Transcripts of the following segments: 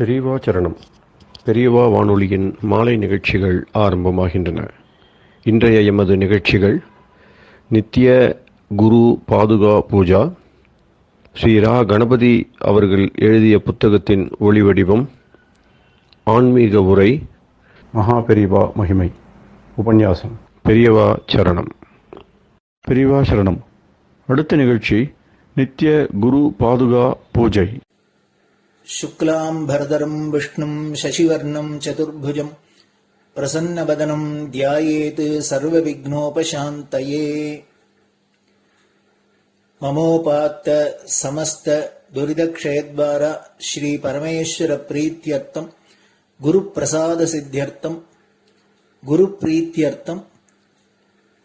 பெரியவா சரணம். பெரியவா வானொலியின் மாலை நிகழ்ச்சிகள் ஆரம்பமாகின்றன. இன்றைய எமது நிகழ்ச்சிகள் நித்திய குரு பாதுகா பூஜா, ஸ்ரீ ரா கணபதி அவர்கள் எழுதிய புத்தகத்தின் ஒளிவடிவம், ஆன்மீக உரை, மகா பெரியவா மகிமை, உபன்யாசம். பெரியவா சரணம். பெரியவா சரணம். அடுத்த நிகழ்ச்சி நித்திய குரு பாதுகா பூஜை. शुक्लां भरदरं विष्णुं शशिवर्णं चतुर्भुजं प्रसन्नवदनं ध्यायेत् सर्वविघ्नोपशान्तये। ममोपात्त समस्त दुरितक्षयद्वारा श्री परमेश्वर प्रीत्यर्थं गुरुप्रसाद सिद्ध्यर्थं गुरुप्रीत्यर्थं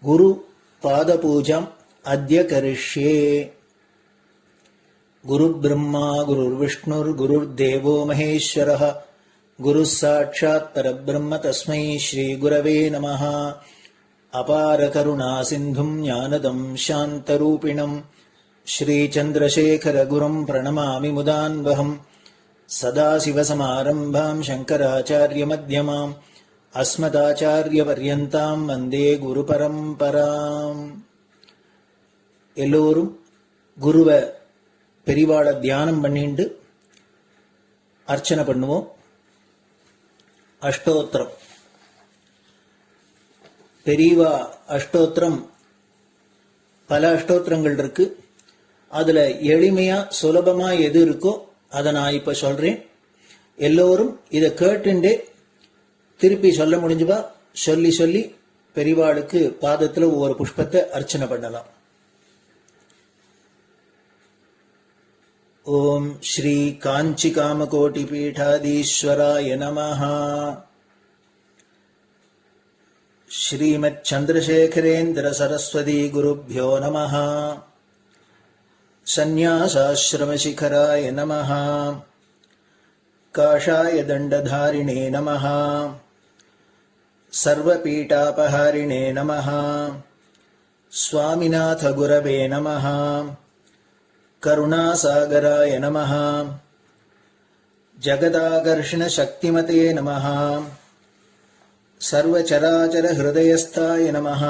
गुरुपादपूजाम् अद्य करिष्ये। गुरुर्ब्रह्मा गुरुर्विष्णुर्गुरुर्देवो महेश्वरः गुरुः साक्षात् परब्रह्म तस्मै श्रीगुरवे नमः। अपार करुणासिन्धुं ज्ञानदं शान्तरूपिणं श्रीचन्द्रशेखरगुरुं प्रणमामि मुदान्वहम्। सदाशिवसमारम्भां शङ्कराचार्यमध्यमाम् अस्मदाचार्यपर्यन्तां वन्दे गुरुपरम्पराम्. எல்லோரும் குருவை பெரிவாளை தியானம் பண்ணிண்டு அர்ச்சனை பண்ணுவோம். அஷ்டோத்திரம். பெரியவா அஷ்டோத்திரம் பல அஷ்டோத்திரங்கள் இருக்கு. அதுல எளிமையா சுலபமா எது இருக்கோ அதை நான் இப்ப சொல்றேன். எல்லோரும் இதை கேட்டுண்டே திருப்பி சொல்ல முடிஞ்சுவா சொல்லி சொல்லி பெரிவாளுக்கு பாதத்துல ஒவ்வொரு புஷ்பத்தை அர்ச்சனை பண்ணலாம். ओम श्री कांची कामकोटि पीठाधीश्वराय नमः. श्रीमत् चंद्रशेखरेन्द्र सरस्वती गुरुभ्यो नमः. संन्यासाश्रम शिखराय नमः. काषाय दंडधारिणे नमः. सर्वपीठापहारिणे नमः. स्वामिनाथ गुरवे नमः. करुणासागराय नमः. जगदाकर्षण शक्तिमते नमः. सर्वचराचर हृदयस्थाय नमः.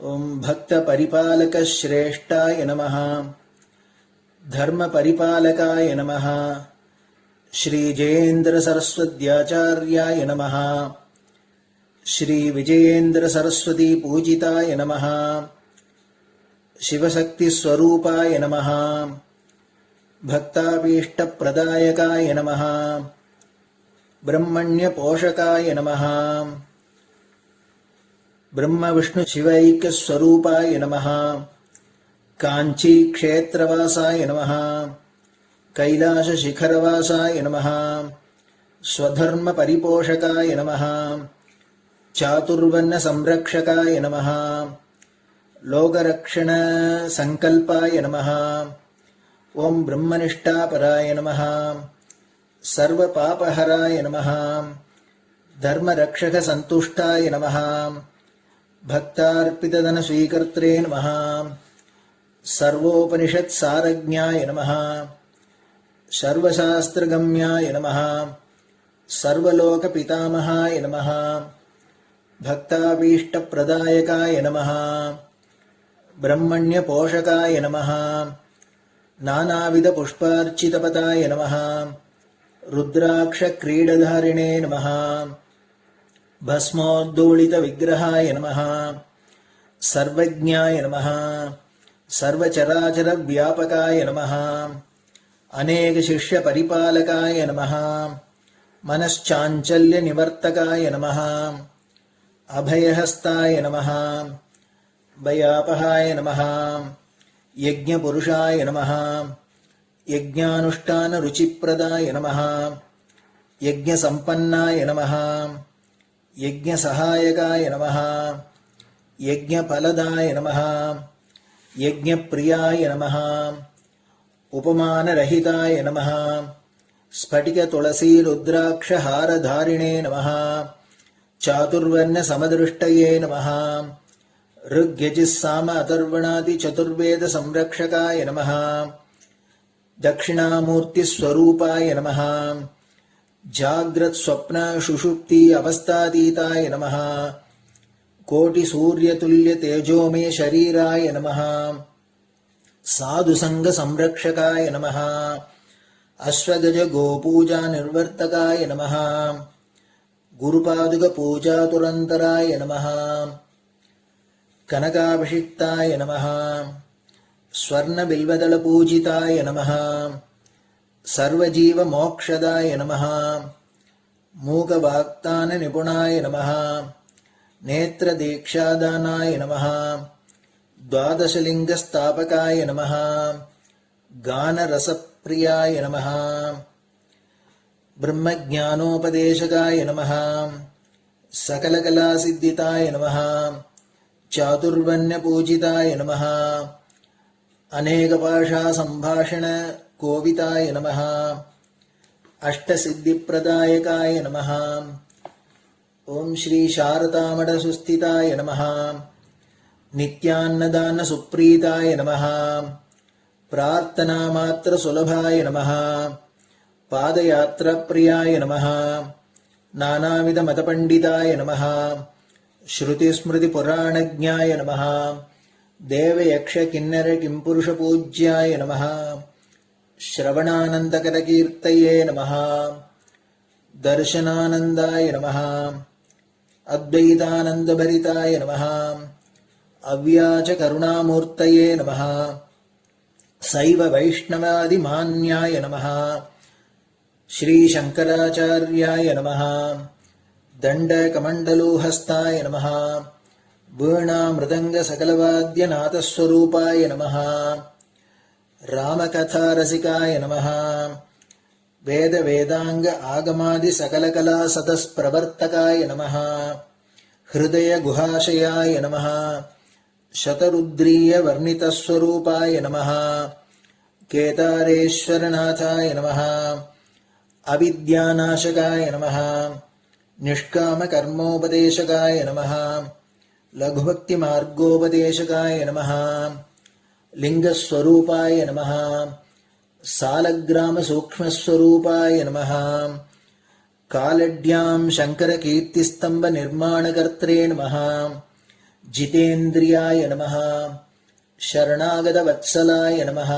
ओम भक्त परिपालक श्रेष्ठाय नमः. धर्म परिपालकाय नमः. श्री जयेन्द्र सरस्वत्याचार्याय नमः. श्री विजयेन्द्र सरस्वती पूजिताय नमः. शिवशक्ति स्वरूपाय नमः. भक्ताभीष्ट प्रदायकाय नमः. ब्रह्मण्य पोषकाय नमः. ब्रह्म विष्णु शिवैक्य स्वरूपाय नमः. कांची क्षेत्रवासाय नमः. कैलाश शिखरवासाय नमः. स्वधर्म परिपोषकाय नमः. चातुर्वर्ण संरक्षकाय नमः. लोकरक्षण संकल्पाय नमः. ओम ब्रह्मनिष्ठापराय नमः. सर्वपापहराय नमः. धर्मरक्षक संतुष्टाय नमः. भक्तार्पितधन स्वीकर्त्रे नमः. सर्वोपनिषत् सारज्ञाय नमः. सर्वशास्त्रगम्याय नमः. सर्वलोक पितामहाय नमः. भक्ताभीष्ट प्रदायकाय नमः. ब्रह्मण्य पोषकाय नमः. नानाविध पुष्पार्चितपताय नमः. रुद्राक्ष क्रीडधारिणे नमः. भस्मोद्दोलित विग्रहाय नमः. सर्वज्ञाय नमः. सर्वचराचर व्यापकाय नमः. अनेक शिष्य परिपालकाय नमः. मनश्चाञ्चल्य निवर्तकाय नमः. अभयहस्ताय नमः. भयापहाय नमः. यज्ञपुरुषाय नमः. यज्ञानुष्ठान रुचिप्रदाय नमः. यज्ञसम्पन्नाय नमः. यज्ञसहायकाय नमः. यज्ञफलदाय नमः. यज्ञप्रियाय नमः. उपमानरहिताय नमः. स्फटिक तुलसी रुद्राक्ष हारधारिणे नमः. चातुर्वर्ण समदृष्टये नमः. ऋग्यजुस्साम अथर्वणादि चतुर्वेद संरक्षकाय नमः. दक्षिणामूर्तिस्वरूपाय नमः जाग्रत् स्वप्न सुषुप्ति अवस्थातीताय नमः कोटिसूर्यतुल्यतेजोमय शरीराय नमः साधुसङ्गसंरक्षकाय नमः अश्वगज गोपूजा निर्वर्तकाय नमः गुरुपादुकपूजातुरन्तराय नमः कनकाभिषिक्ताय नमः स्वर्णबिल्वदलपूजिताय नमः सर्वजीवमोक्षदाय नमः मूकवाक्ताननिपुणाय नमः नेत्रदीक्षादानाय नमः द्वादशलिङ्गस्थापकाय नमः गानरसप्रियाय नमः ब्रह्मज्ञानोपदेशकाय नमः सकलकलासिद्धिताय नमः चातुर्वर्ण्यपूजिताय नमः अनेकभाषासम्भाषण कोविताय नमः अष्टसिद्धिप्रदायकाय नमः ओम श्री शारदामठसुस्थिताय नमः नित्यान्नदानसुप्रीताय नमः प्रार्थनामात्रसुलभाय नमः पादयात्राप्रियाय नमः नानाविधमतपण्डिताय नमः श्रुतिस्मृतिपुराणज्ञाय नमः देवयक्षकिन्नरकिंपुरुषपूज्याय नमः श्रवणानन्दकरकीर्तये नमः दर्शनानन्दाय नमः अद्वैतानन्दभरिताय नमः अव्याजकरुणामूर्तये नमः शैव वैष्णवादिमान्याय नमः श्रीशङ्कराचार्याय नमः दण्डकमण्डलोहस्ताय नमः वीणामृदङ्गसकलवाद्यनाथस्वरूपाय नमः रामकथारसिकाय नमः वेदवेदाङ्ग आगमादिसकलकलासतस्प्रवर्तकाय नमः हृदयगुहाशयाय नमः शतरुद्रीयवर्णितस्वरूपाय नमः केदारेश्वरनाथाय नमः अविद्यानाशकाय नमः निष्कामकर्मोपदेशकाय नमः लघुभक्तिमार्गोपदेशकाय नमः लिङ्गस्वरूपाय नमः सालग्रामसूक्ष्मस्वरूपाय नमः कालड्यां शङ्करकीर्तिस्तम्भनिर्माणकर्त्रे नमः जितेन्द्रियाय नमः शरणागतवत्सलाय नमः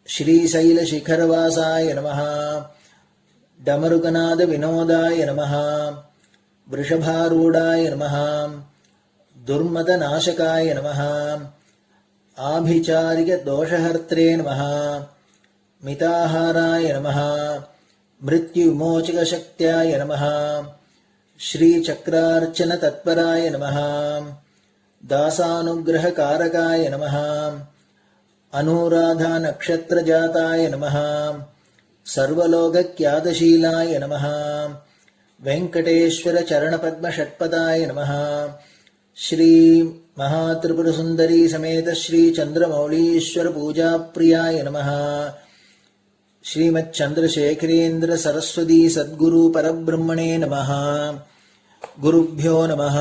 श्रीशैलशिखरवासाय नमः डमरुकनादविनोदाय नमः वृषभारूढाय नमः दुर्मदनाशकाय नमः आभिचारिकदोषहर्त्रे नमः मिताहाराय नमः मृत्युविमोचकशक्त्याय नमः श्रीचक्रार्चनतत्पराय नमः दासानुग्रहकारकाय नमः अनुराधानक्षत्रजाताय नमः सर्वलोकख्यातशीलाय नमः वेङ्कटेश्वरचरणपद्मषट्पदाय नमः श्री महात्रिपुरसुन्दरी समेत श्री चन्द्रमौलीश्वर पूजाप्रियाय नमः श्रीमच्चन्द्रशेखरेन्द्र सरस्वती सद्गुरु परब्रह्मणे नमः गुरुभ्यो नमः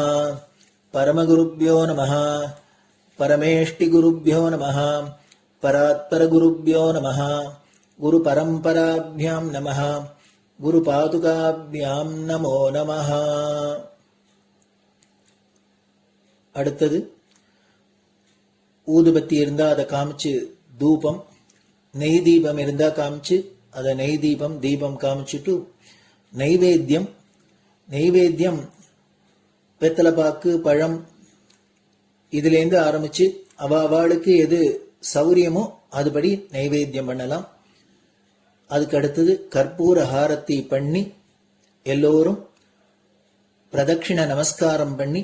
परमगुरुभ्यो नमः परमेष्टिगुरुभ्यो नमः परात्परगुरुभ्यो नमः गुरुपरम्पराभ्यां नमः गुरुपादुकाभ्यां नमो नमः. அடுத்தது ஊதுபத்தி இருந்தா அதை காமிச்சு தூபம், நெய் தீபம் இருந்தா காமிச்சு அதை நெய் தீபம் தீபம் காமிச்சுட்டு நைவேத்தியம் வெத்தலைப்பாக்கு பழம் இதுலேருந்து ஆரம்பிச்சு அவளுக்கு எது சௌரியமோ அதுபடி நைவேத்தியம் பண்ணலாம். அதுக்கு அடுத்தது கற்பூர ஹாரத்தி பண்ணி எல்லோரும் பிரதட்சிண நமஸ்காரம் பண்ணி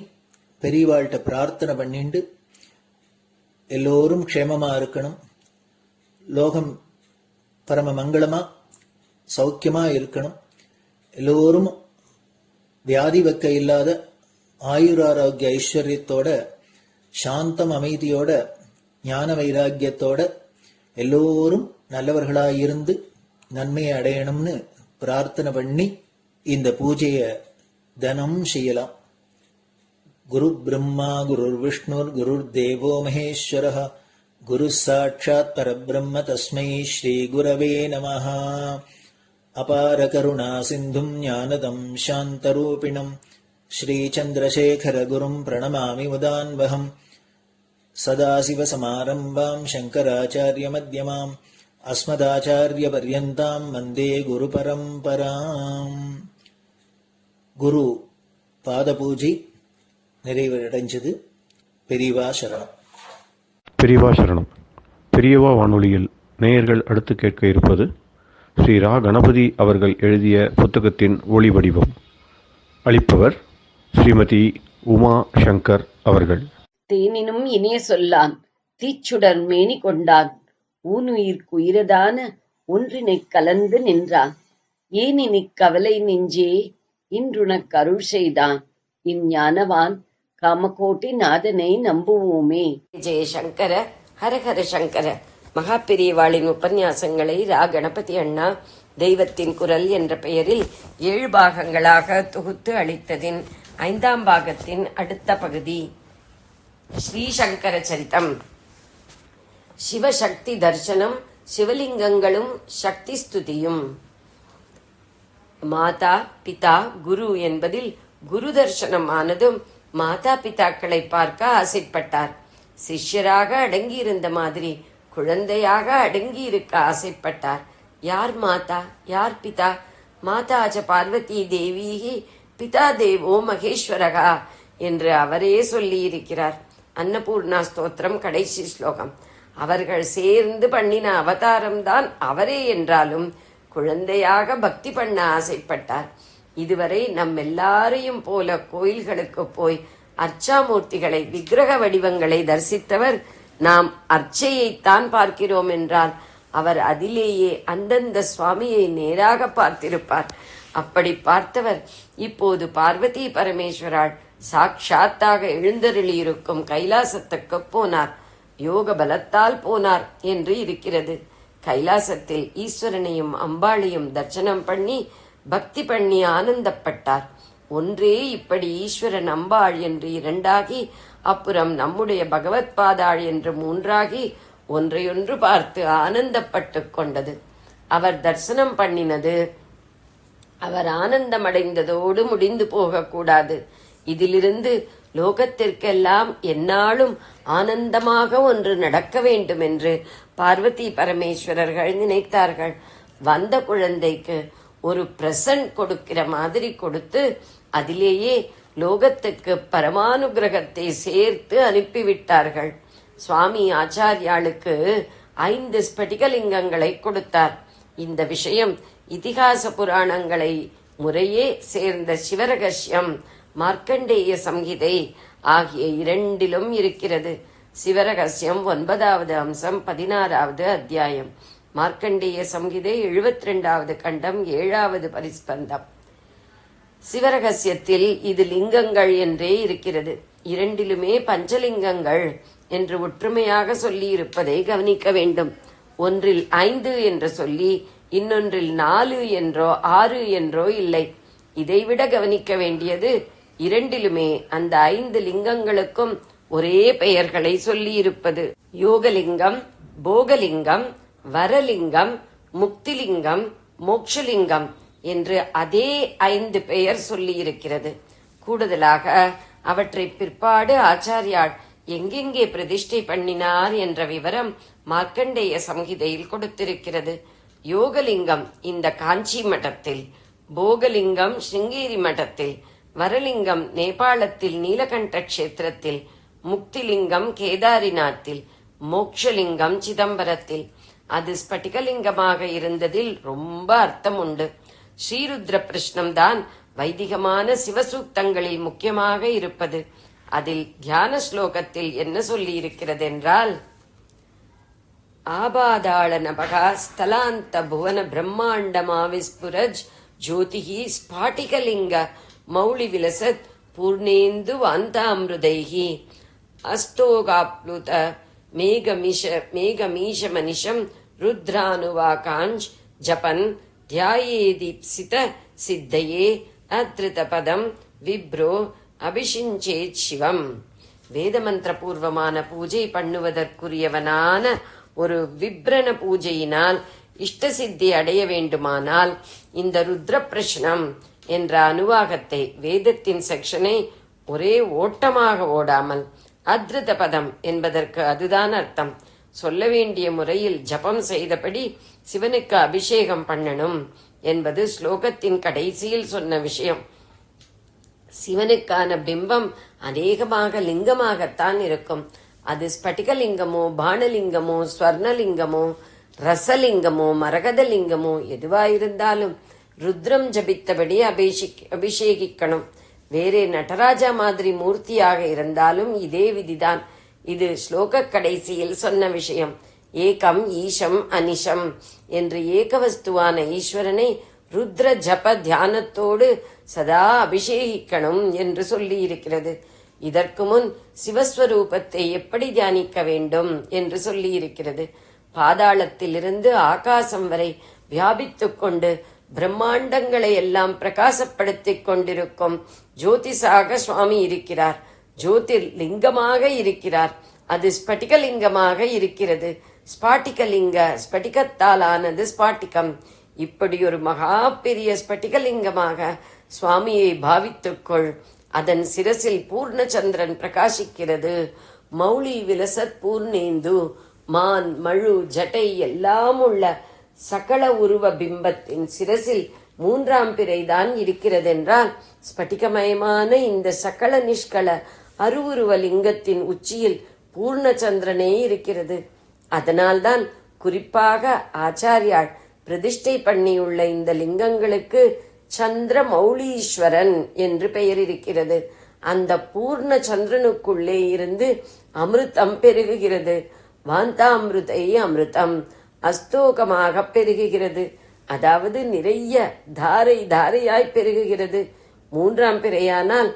பெரியவாள்கிட்ட பிரார்த்தனை பண்ணிண்டு எல்லோரும் க்ஷேமமா இருக்கணும், லோகம் பரம மங்களமா சௌக்கியமா இருக்கணும், எல்லோரும் வியாதி வெக்க இல்லாத ஆயுராரோக்கிய ஐஸ்வர்யத்தோட சாந்தம் அமைதியோட ஞான வைராக்கியத்தோட எல்லோரும் நல்லவர்களாயிருந்து நன்மையை அடையணும்னு பிரார்த்தனை பண்ணி இந்த பூஜையை தினம் செய்யலாம். குரு பிரம்மா குருர் விஷ்ணுர் குருர் தேவோ மகேஸ்வரः குரு சாட்சாத் பரபிரம்ம தஸ்மை ஸ்ரீ குரவே நமஹ. அபார கருணா சிந்தும் ஞானதம் சாந்தரூபிணம் ஸ்ரீ சந்திரசேகர குரும் பிரணமாமி முதான்வகம். சதாசிவசமாரம்பாம் சங்கராச்சாரிய மத்யமாம் அஸ்மதாச்சாரிய பர்யந்தாம் வந்தே குரு பரம்பராம். குரு பாத பூஜை நிறைவடைஞ்சது. பெரியவா சரணம். பெரியவா சரணம். பெரியவா வானொலியில் நேயர்கள் அடுத்து கேட்க இருப்பது ஸ்ரீ ரா கணபதி அவர்கள் எழுதிய புத்தகத்தின் ஒளி வடிவம். அளிப்பவர் ஸ்ரீமதி உமா சங்கர் அவர்கள். தேனினும் இனிய சொல்லான் தீச்சுடர் மேனி கொண்டான் ஊனுயிர்க்குயிரதான ஒன்றினைக் கலந்து நின்றான் ஏனினிக் கவலை நெஞ்சே இன்றுனக் அருள் செய்தான் இஞ்ஞானவான் காமகோட்டி நாதனை நம்புவோமே. ஜெயசங்கர ஹரஹர சங்கர. மகாபெரியவாளின் உபன்யாசங்களை ரா கணபதி அண்ணா தெய்வத்தின் குரல் என்ற பெயரில் 7 பாகங்களாக தொகுத்து அளித்ததின் 5ஆம் பாகத்தின் அடுத்த பகுதி ஸ்ரீசங்கர சரிதம். சிவசக்தி தர்சனம், சிவலிங்கங்களும் சக்தி ஸ்துதியும். மாதா பிதா குரு என்பதில் குரு தர்சனம் ஆனதும் மாதா பிதாக்களை பார்க்க ஆசைப்பட்டார். சிஷ்யராக அடங்கியிருந்த மாதிரி குழந்தையாக அடங்கியிருக்க ஆசைப்பட்டார். யார் மாதா, யார் பிதா? மாதாச்ச பார்வதி தேவி, பிதா தேவோ மகேஸ்வரகா என்று அவரே சொல்லி இருக்கிறார். அன்னபூர்ணா ஸ்தோத்திரம் கடைசி ஸ்லோகம். அவர்கள் சேர்ந்து பண்ணின அவதாரம்தான் அவரே என்றாலும் குழந்தையாக பக்தி பண்ண ஆசைப்பட்டார். இதுவரை எல்லாரையும் போல கோயில்களுக்கு போய் அர்ச்சாமூர்த்திகளை, விக்கிரக வடிவங்களை தரிசித்தவர் நாம் அர்ச்சையைத்தான் பார்க்கிறோம் என்றால் அவர் அதிலேயே அந்தந்த சுவாமியை நேராக பார்த்திருப்பார். அப்படி பார்த்தவர் இப்போது பார்வதி பரமேஸ்வரால் சாட்சாத்தாக எழுந்தருளியிருக்கும் கைலாசத்துக்கு போனார். யோக பலத்தால் போனார் என்று இருக்கிறது. கைலாசத்தில் ஈஸ்வரனையும் அம்பாளையும் தரிசனம் பண்ணி பக்தி பண்ணி ஆனந்தப்பட்டார். ஒன்றே இப்படி ஈஸ்வரன் அம்பாள் என்று 2ஆகி, அப்புறம் நம்முடைய பகவத் பாதாள் என்று 3ஆகி ஒன்றையொன்று பார்த்து ஆனந்தப்பட்டு கொண்டது. அவர் தரிசனம் பண்ணினது அவர் ஆனந்தமடைந்ததோடு முடிந்து போகக்கூடாது. இதிலிருந்து லோகத்திற்கெல்லாம் எந்நாளும் ஆனந்தமாக ஒன்று நடக்க வேண்டும் என்று பார்வதி பரமேஸ்வரர்கள் நினைத்தார்கள். வந்த குழந்தைக்கு ஒரு பிரசன்ட் கொடுக்கிற மாதிரி கொடுத்து அதிலேயே லோகத்துக்கு பரமானுகிரகத்தை சேர்த்து அனுப்பிவிட்டார்கள். சுவாமி ஆச்சாரியாளுக்கு 5 ஸ்படிகலிங்கங்களை கொடுத்தார். இந்த விஷயம் இதிகாச புராணங்களை முறையே சேர்ந்த சிவரகசியம், மார்க்கண்டேய சம்ஹிதை ஆகிய 2லும் இருக்கிறது. சிவரகசியம் 9வது அம்சம் 16வது அத்தியாயம், மார்க்கண்டேய சம்ஹிதை 72வது கண்டம் 7வது பரிஸ்பந்தம். சிவரகசியத்தில் இது லிங்கங்கள் என்றே இருக்கிறது. 2லுமே பஞ்சலிங்கங்கள் என்று ஒற்றுமையாக சொல்லி இருப்பதை கவனிக்க வேண்டும். ஒன்றில் 5 என்று சொல்லி இன்னொன்றில் 4 என்றோ 6 என்றோ இல்லை. இதைவிட கவனிக்க வேண்டியது 2லுமே அந்த 5 லிங்கங்களுக்கும் ஒரே பெயர்களை சொல்லி இருப்பது. யோகலிங்கம், போகலிங்கம், வரலிங்கம், முக்திலிங்கம், மோக்ஷலிங்கம் என்று அதே 5 பெயர் சொல்லி இருக்கிறது. கூடுதலாக அவற்றை பிற்பாடு ஆச்சாரியால் எங்கெங்கே பிரதிஷ்டை பண்ணினார் என்ற விவரம் மார்க்கண்டேய சம்ஹிதையில் கொடுத்திருக்கிறது. யோகலிங்கம் இந்த காஞ்சி மட்டத்தில், போகலிங்கம் சிருங்கேரி மட்டத்தில், வரலிங்கம் நேபாளத்தில் நீலகண்ட கஷேத்திரத்தில், முக்திலிங்கம் கேதாரிநாத்தில், மோக்ஷலிங்கம் சிதம்பரத்தில். அது ஸ்பட்டிகலிங்கமாக இருந்ததில் ரொம்ப அர்த்தம் உண்டு. ஸ்ரீருத்ர பிரஷ்னம்தான் வைதிகமான சிவசூக்தங்களில் முக்கியமாக இருப்பது. அதில் தியான ஸ்லோகத்தில் என்ன சொல்லி இருக்கிறது என்றால், ஆபாதாள நபகா ஸ்தலாந்த புவன பிரம்மாண்டமாவிஸ்புரஜ் ஜோதிஹி ஸ்பாட்டிகலிங்க மௌளி விலசத் பூர்ணேந்து வாந்தாமிருதைஹி அஸ்தோகாப்ளுத மேகமீஷ மனிஷம் ருத்ரானுவாகாஞ்ச் ஜபன் தியாயேதீப்சித சித்தையே அத்ருத பதம் விப்ரோ அபிஷிஞ்சேத் சிவம். வேதமந்திர பூர்வமான பூஜை பண்ணுவதற்குரியவனான ஒரு விப்ரண பூஜையினால் இஷ்ட சித்தி அடைய வேண்டுமானால் இந்த ருத்ர பிரஷ்னம் என்ற அனுவாகத்தை, வேதத்தின் செக்ஷனை ஒரே ஓட்டமாக ஓடாமல் அத்ருத பதம் என்பதற்கு அதுதான் அர்த்தம், சொல்ல வேண்டிய முறையில் ஜபம் செய்தபடி சிவனுக்கு அபிஷேகம் பண்ணணும் என்பது ஸ்லோகத்தின் கடைசியில் சொன்ன விஷயம். சிவனுக்கான பிம்பம் அநேகமாக லிங்கமாகத்தான் இருக்கும். அது ஸ்பட்டிகலிங்கமோ, பானலிங்கமோ, ஸ்வர்ணலிங்கமோ, ரசலிங்கமோ, மரகதலிங்கமோ எதுவாயிருந்தாலும் ருத்ரம் ஜபித்தபடி அபிஷேகிக்கணும். வேறே நடராஜா மாதிரி மூர்த்தியாக இருந்தாலும் இதே விதிதான். இது ஸ்லோக கடைசியில் சொன்ன விஷயம். ஏகம் ஈஷம் அனிஷம் என்று ஏகவஸ்துவான ஈஸ்வரனை ருத்ர ஜப தியானத்தோடு சதா அபிஷேகிக்கணும் என்று சொல்லி இருக்கிறது. இதற்கு முன் சிவஸ்வரூபத்தை எப்படி தியானிக்க வேண்டும் என்று சொல்லி இருக்கிறது. பாதாளத்திலிருந்து ஆகாசம் வரை வியாபித்துக் கொண்டு பிரம்மாண்டங்களை எல்லாம் பிரகாசப்படுத்திக் கொண்டிருக்கும் ஜோதிஷாக சுவாமி இருக்கிறார். ஜோதிர்லிங்கமாக இருக்கிறார். அது ஸ்பட்டிகலிங்கமாக இருக்கிறது. ஸ்பாட்டிகலிங்க, ஸ்பட்டிகத்தால் ஆனது ஸ்பாட்டிகம். இப்படி ஒரு மகா பெரிய ஸ்பட்டிகலிங்கமாக சுவாமியை பாவித்துக்கொள். அதன் சிரசில் பூர்ணச்சந்திரன் பிரகாசிக்கிறது. மௌலி விலசத் பூர்ணேந்து, மான் மழு ஜட்டை எல்லாம் உள்ள சகல உருவ பிம்பத்தின் சிரசில் மூன்றாம் பிறைதான் இருக்கிறதென்றால் ஸ்பட்டிகமயமான இந்த சகல நிஷ்கள அருவுருவ லிங்கத்தின் உச்சியில் பூர்ணச்சந்திரனே இருக்கிறது. அதனால்தான் குறிப்பாக ஆச்சாரியாள் பிரதிஷ்டை பண்ணியுள்ள இந்த லிங்கங்களுக்கு சந்திர மௌலீஸ்வரன் என்று பெயர் இருக்கிறது. அந்த பூர்ண சந்திரனுக்குள்ளே இருந்து அமிர்தம் பெருகுகிறது. வாந்தாமிருதை அமிர்தம் அஸ்தோகமாக பெருகுகிறது. அதாவது நிறைய தாரை தாரையாய் பெருகுகிறது. மூன்றாம் பிறையானால்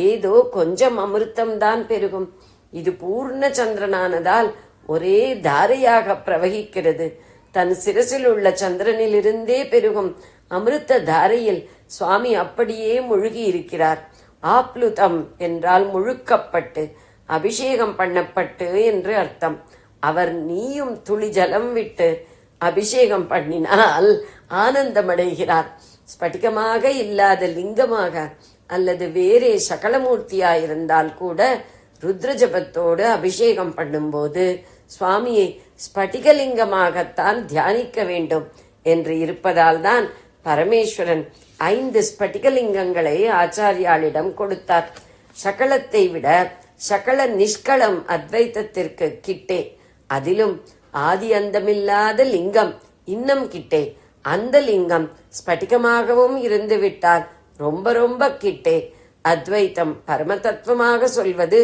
ஏதோ கொஞ்சம் அமிர்தம்தான் பெருகும். இது பூர்ண சந்திரனானதால் ஒரே தாரையாக பிரவகிக்கிறது. தன் சிரசில் உள்ள சந்திரனிலிருந்தே பெருகும் அமிர்த தாரையில் சுவாமி அப்படியே முழுகி இருக்கிறார். ஆப்ளுதம் என்றால் முழுக்கப்பட்டு, அபிஷேகம் பண்ணப்பட்டு என்று அர்த்தம். அவர் நீயும் துளி ஜலம் விட்டு அபிஷேகம் பண்ணினால் ஆனந்தமடைகிறார். ஸ்பட்டிகமாக இல்லாத லிங்கமாக அல்லது வேறே சகலமூர்த்தியாயிருந்தால் கூட ருத்ரஜபத்தோடு அபிஷேகம் பண்ணும்போது சுவாமியை ஸ்பட்டிகலிங்கமாகத்தான் தியானிக்க வேண்டும் என்று இருப்பதால் தான் பரமேஸ்வரன் 5 ஸ்பட்டிகலிங்கங்களை ஆச்சாரியாளிடம் கொடுத்தார். சகலத்தை விட சகல நிஷ்களம் அத்வைத்தத்திற்கு கிட்டே, அதிலும் ஆதி அந்தமில்லாத லிங்கம் இன்னும் கிட்டே. அந்த லிங்கம் ஸ்பட்டிகமாகவும் இருந்து விட்டால் ரொம்ப ரொம்ப கிட்டே. அத்வைத்தம் பரமதத்துவமாக சொல்வது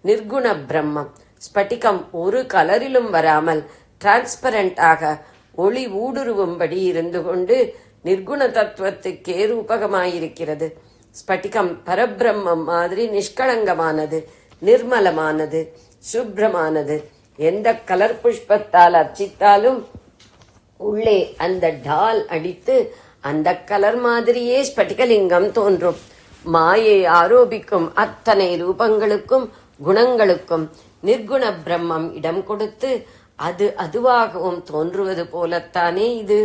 நிர்குண பிரம்மம். ஸ்பட்டிகம் ஒரு கலரிலும் வராமல் டிரான்ஸ்பரண்டாக ஒளி ஊடுருவும்படி இருந்து கொண்டு நிர்குண தத்துவத்துக்கே ரூபகமாயிருக்கிறது. ஸ்பட்டிகம் பரபிரம்மம் மாதிரி நிஷ்களங்கமானது, நிர்மலமானது, சுப்ரமானது. எந்த கலர் புஷ்பத்தால் அர்ச்சித்தாலும் உள்ளே அந்த டால் அடித்து அந்த கலர் மாதிரியே ஸ்பட்டிகலிங்கம் தோன்றும். மாயை ஆரோபிக்கும் அத்தனை ரூபங்களுக்கும் குணங்களுக்கும் நிர்குண பிரம்மம் இடம் கொடுத்து அது அதுவாகவும் தோன்றுவது போலத்தானே இது.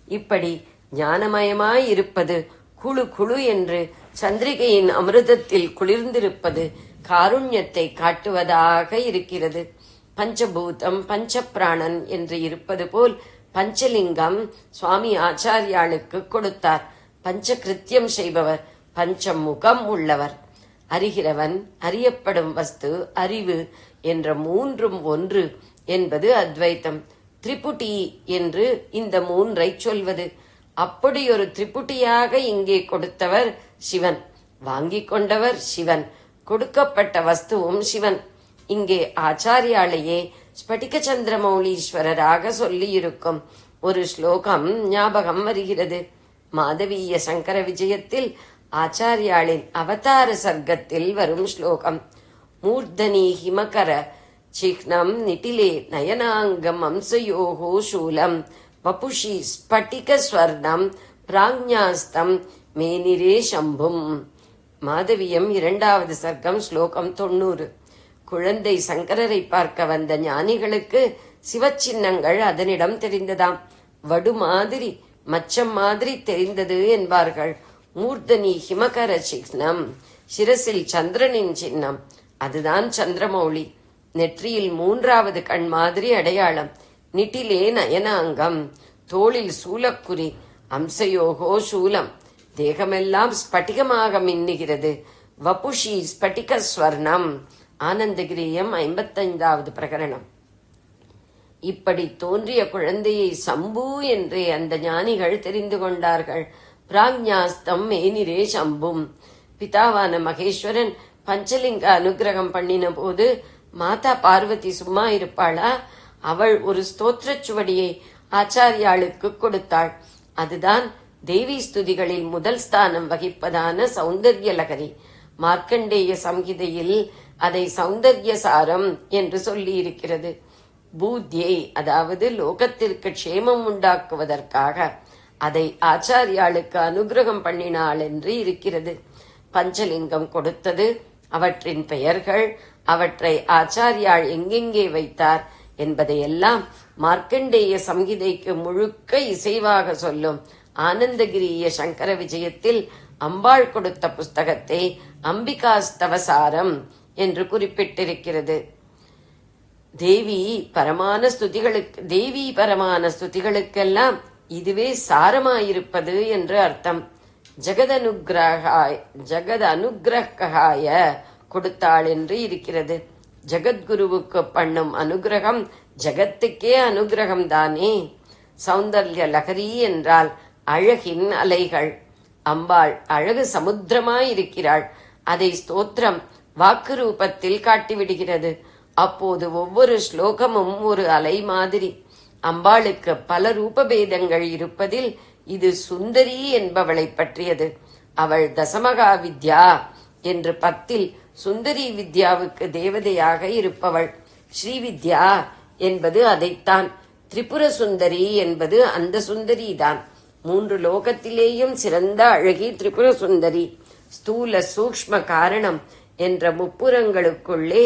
இப்படி ஞானமயமாயிருப்பது, குழு குழு என்று சந்திரிகையின் அமிர்தத்தில் குளிர்ந்திருப்பது காருண்யத்தை காட்டுவதாக இருக்கிறது. பஞ்சபூதம் பஞ்சப்பிராணன் என்று இருப்பது போல் பஞ்சலிங்கம் சுவாமி ஆச்சாரியாளுக்கு கொடுத்தார். பஞ்சகிருத்தியம் செய்பவர், பஞ்சமுகம் உள்ளவர், அறிகிறவன், அறியப்படும் வஸ்து, அறிவு என்ற மூன்றும் ஒன்று என்பது அத்வைத்தம். திரிபுட்டி என்று இந்த மூன்றை சொல்வது. அப்படி ஒரு திரிபுட்டியாக இங்கே கொடுத்தவர் சிவன், வாங்கிக் கொண்டவர் சிவன், கொடுக்கப்பட்ட வஸ்துவும் சிவன். இங்கே ஆச்சாரியாலேயே ஸ்பட்டிக சந்திரமௌலீஸ்வரராக சொல்லியிருக்கும் ஒரு ஸ்லோகம் ஞாபகம் வருகிறது. மாதவீய சங்கர விஜயத்தில் ஆச்சாரியாளின் அவதார சர்க்கத்தில் வரும் ஸ்லோகம். மூர்தனி ஹிமகர சிஹ்னம் நிட்டிலே நயனாங்கம் அம்சயோகோ சூலம் வபுஷி ஸ்பட்டிக ஸ்வர்ணம் பிராக்ஞாஸ்தம் மேனிரே சம்பும். மாதவியம் 2வது சர்க்கம், ஸ்லோகம் 90. குழந்தை சங்கரரை பார்க்க வந்த ஞானிகளுக்கு சிவச்சின்னங்கள் அதனிடம் தெரிந்ததாம். வடு மாதிரி, மச்சம் மாதிரி தெரிந்தது என்பார்கள். மூர்தனி ஹிமகர சின்னம், சிரசில் சந்திரனின் சின்னம், அதுதான் சந்திரமௌலி. நெற்றியில் 3வது கண் மாதிரி அடையாளம், நிட்டிலே நயனாங்கம், தோளில் சூலக்குறி, அம்சயோகோ சூலம், தேகமெல்லாம் ஸ்பட்டிகமாக மின்னுகிறது. வபுஷி ஸ்பட்டிக ஸ்வர்ணம். ஆனந்தகிரியம் 55வது பிரகரணம். இப்படி தோன்றிய குழந்தையை சம்பு என்றே அந்த ஞானிகள் தெரிந்து கொண்டார்கள். பிராக்ஞாஸ்தம் மேனிரே சம்பும். பிதாவான மகேஸ்வரன் பஞ்சலிங்க அனுகிரகம் பண்ணின போது மாதா பார்வதி சும்மா இருப்பாளா? அவள் ஒரு ஸ்தோத்திர சுவடியை ஆச்சாரியாளுக்கு கொடுத்தாள். அதுதான் தேவி ஸ்துதிகளில் முதல் ஸ்தானம் வகிப்பதான சௌந்தர்ய லகரி. மார்க்கண்டேய சம்ஹிதையில் அதை சௌந்தர்ய சாரம் என்று சொல்லி இருக்கிறது. பூத்யை, அதாவது லோகத்திற்கு க்ஷேமம் உண்டாக்குவதற்காக அதை ஆச்சாரியாளுக்கு அனுகிரகம் பண்ணினாள் என்று இருக்கிறது. பஞ்சலிங்கம் கொடுத்தது, அவற்றின் பெயர்கள், அவற்றை ஆச்சாரியாள் எங்கெங்கே வைத்தார் என்பதையெல்லாம் மார்க்கண்டேய சம்ஹிதைக்கு முழுக்க இசைவாக சொல்லும் ஆனந்தகிரிய சங்கர விஜயத்தில் அம்பாள் கொடுத்த புஸ்தகத்தை அம்பிகாஸ்தவசாரம் என்று குறிப்பிட்டிருக்கிறது. தேவி பரமான ஸ்துதிகளுக்கெல்லாம் இதுவே சாரமாயிருப்பது என்று அர்த்தம். ஜகத் அனுகிரகாய கொடுத்தாள் என்று இருக்கிறது. ஜகத்குருவுக்கு பண்ணும் அனுகிரகம் ஜகத்துக்கே அனுகிரகம் தானே. சௌந்தர்ய லகரி என்றால் அழகின் அலைகள். அம்பாள் அழகு சமுத்திரமாயிருக்கிறாள். அதை ஸ்தோத்திரம் வாக்கு ரூபத்தில் காட்டிவிடுகிறது. அப்போது ஒவ்வொரு ஸ்லோகமும் ஒரு அலை மாதிரி. அம்பாளுக்கு பல ரூபபேதங்கள் இருப்பதில் இது சுந்தரி என்பவளை பற்றியது. அவள் தசமகா வித்யா என்று 10 சுந்தரி வித்யாவுக்கு தேவதையாக இருப்பவள். ஸ்ரீவித்யா என்பது அதைத்தான். திரிபுர சுந்தரி என்பது அந்த சுந்தரிதான். 3 லோகத்திலேயும் சிறந்த அழகி திரிபுர சுந்தரி. ஸ்தூல சூக்ஷ்ம காரணம் என்ற முப்புறங்களுக்குள்ளே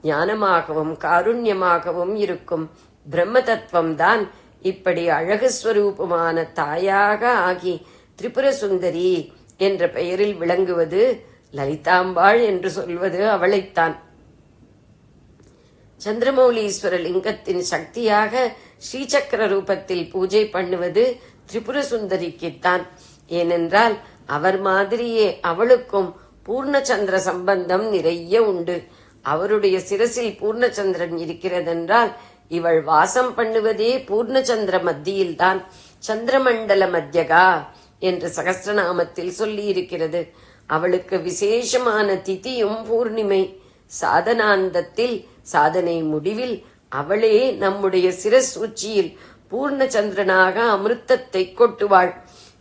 ஞானமாகவும் காருண்யமாகவும் இருக்கும் பிரம்ம தத்துவம் தான் இப்படி அழகு ஸ்வரூபமான தாயாக ஆகி திரிபுர சுந்தரி என்ற பெயரில் விளங்குவது. லலிதாம்பாள் என்று சொல்வது அவளைத்தான். சந்திரமௌலீஸ்வர லிங்கத்தின் சக்தியாக ஸ்ரீசக்கர ரூபத்தில் பூஜை பண்ணுவது திரிபுர சுந்தரிக்குத்தான். ஏனென்றால் அவர் மாதிரியே அவளுக்கும் பூர்ணச்சந்திர சம்பந்தம் நிறைய உண்டு. அவருடைய சிரசில் பூர்ணச்சந்திரன் இருக்கிறதென்றால் இவள் வாசம் பண்ணுவதே பூர்ணச்சந்திர மத்தியில்தான். சந்திரமண்டல மத்தியகா என்று சகஸ்ரநாமத்தில் சொல்லி இருக்கிறது. அவளுக்கு விசேஷமான திதியும் பூர்ணிமை. சாதனாந்தத்தில், சாதனை முடிவில் அவளே நம்முடைய சிரஸ் உச்சியில் பூர்ணச்சந்திரனாக அமிர்தத்தை கொட்டுவாள்.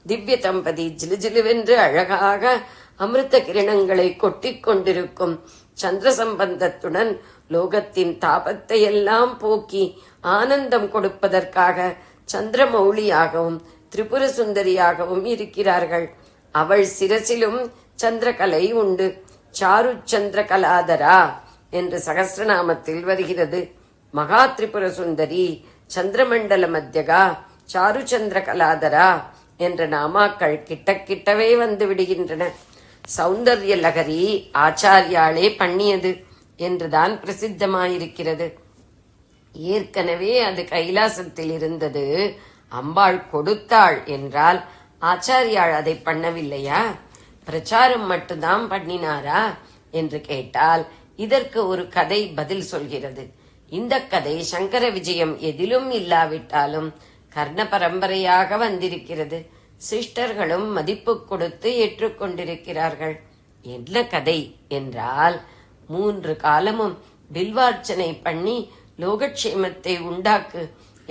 திவ்ய தம்பதி ஜிலுஜிலுவென்று அழகாக அமிர்த கிரணங்களை கொட்டிக் கொண்டிருக்கும் சந்திர சம்பந்தத்துடன் லோகத்தின் தாபத்தை எல்லாம் போக்கி ஆனந்தம் கொடுப்பதற்காக சந்திரமௌலியாகவும் திரிபுர சுந்தரியாகவும் இருக்கிறார்கள். அவள் சிரசிலும் சந்திரகலை உண்டு. சாரு சந்திர கலாதரா என்று சகஸ்ரநாமத்தில் வருகிறது. மகா திரிபுர சுந்தரி, சந்திரமண்டல மத்தியகா, சாரு சந்திர கலாதரா என்ற நாமாக்கள் கிட்டவே வந்து விடுகின்றன. சௌந்தர்ய லகரி ஆச்சாரியாளே பண்ணியது என்றுதான் பிரசித்தமாயிருக்கிறது. ஏற்கனவே அது கைலாசத்தில் இருந்தது. அம்பாள் கொடுத்தாள் என்றால் ஆச்சாரியாள் அதை பண்ணவில்லையா? பிரச்சாரம் மட்டும்தான் பண்ணினாரா என்று கேட்டால் இதற்கு ஒரு கதை பதில் சொல்கிறது. இந்த கதை சங்கர விஜயம் எதிலும் இல்லாவிட்டாலும் கர்ண பரம்பரையாக வந்திருக்கிறது. சிஸ்டர்களும் மதிப்பு கொடுத்து ஏற்றுக்கொண்டிருக்கிறார்கள். என்ன கதை என்றால், 3 காலமும் பில்வார்ச்சனை பண்ணி லோகக்ஷேமத்தை உண்டாக்கு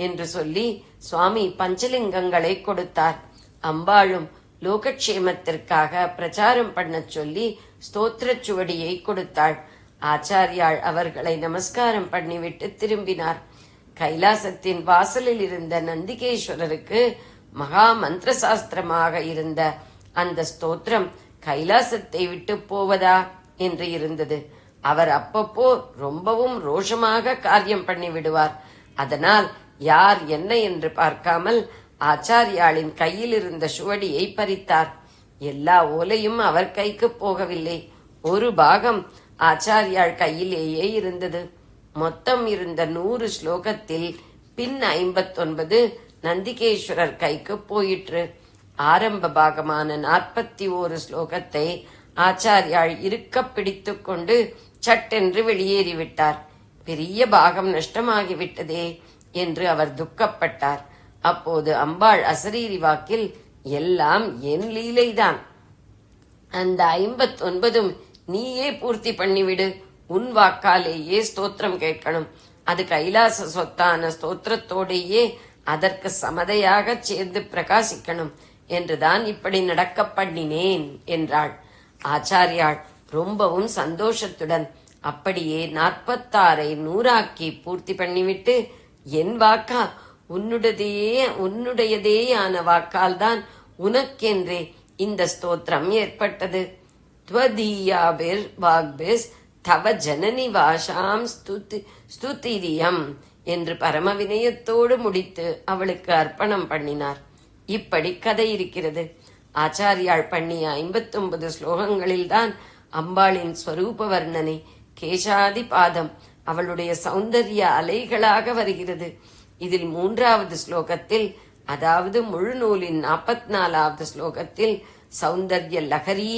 என்று சொல்லி சுவாமி பஞ்சலிங்கங்களை கொடுத்தார். அம்பாளும் லோகக்ஷேமத்திற்காக பிரச்சாரம் பண்ண சொல்லி ஸ்தோத்திர சுவடியை கொடுத்தாள். ஆச்சாரியாள் அவர்களை நமஸ்காரம் பண்ணிவிட்டு திரும்பினார். கைலாசத்தின் வாசலில் இருந்த நந்திகேஸ்வரருக்கு மகா மந்திர சாஸ்திரமாக இருந்த அந்த ஸ்தோத்திரம் கைலாசத்தை விட்டு போவதா என்று இருந்தது. அவர் அப்பப்போ ரொம்பவும் ரோஷமாக காரியம் பண்ணி விடுவார். அதனால் யார் என்ன என்று பார்க்காமல் ஆச்சாரியாளின் கையில் இருந்த சுவடியை பறித்தார். எல்லா ஓலையும் அவர் கைக்கு போகவில்லை. ஒரு பாகம் ஆச்சாரியாள் கையிலேயே இருந்தது. மொத்தம் இருந்த 100 ஸ்லோகத்தில் பின் 59 நந்திகேஸ்வரர் கைக்கு போயிற்று. ஆரம்ப பாகமான 41 ஸ்லோகத்தை ஆச்சாரியாள் இருக்க பிடித்துக் கொண்டு சட்டென்று வெளியேறிவிட்டார். பெரிய பாகம் நஷ்டமாகிவிட்டதே என்று அவர் துக்கப்பட்டார். அப்போது அம்பாள் அசரீரி வாக்கில், எல்லாம் என் லீலைதான், அந்த 59 நீயே பூர்த்தி பண்ணிவிடு, உன் வாக்காலேயே ஸ்தோத்திரம் கேட்கணும், அது கைலாச சொத்தான ஸ்தோத்திரத்தோடையே அதற்கு சமதையாக சேர்ந்து பிரகாசிக்கணும் என்றுதான் இப்படி நடக்க பண்ணினேன் என்றாள். ஆச்சாரியாள் ரொம்பவும் சந்தோஷத்துடன் அப்படியே 46ஐ 100ஆக்கி பூர்த்தி பண்ணிவிட்டு, என் வாக்கா, உன்னுடையதேயான வாக்கால் தான் உனக்கென்றே இந்த ஸ்தோத்திரம் ஏற்பட்டது. த்வதீயாபிர் வாக்பிஸ் தவ ஜனனி வாஷாம் ஸ்துதிரியம் என்று பரமவினயத்தோடு முடித்து அவளுக்கு அர்ப்பணம் பண்ணினார். இப்படி கதை இருக்கிறது. ஆச்சாரியாள் பண்ணிய 59 ஸ்லோகங்களில்தான் அம்பாளின் ஸ்வரூப வர்ணனை, கேசாதி பாதம் அவளுடைய சௌந்தர்ய அலைகளாக வருகிறது. இதில் 3வது ஸ்லோகத்தில், அதாவது முழு நூலின் 44வது ஸ்லோகத்தில் சௌந்தர்ய லகரி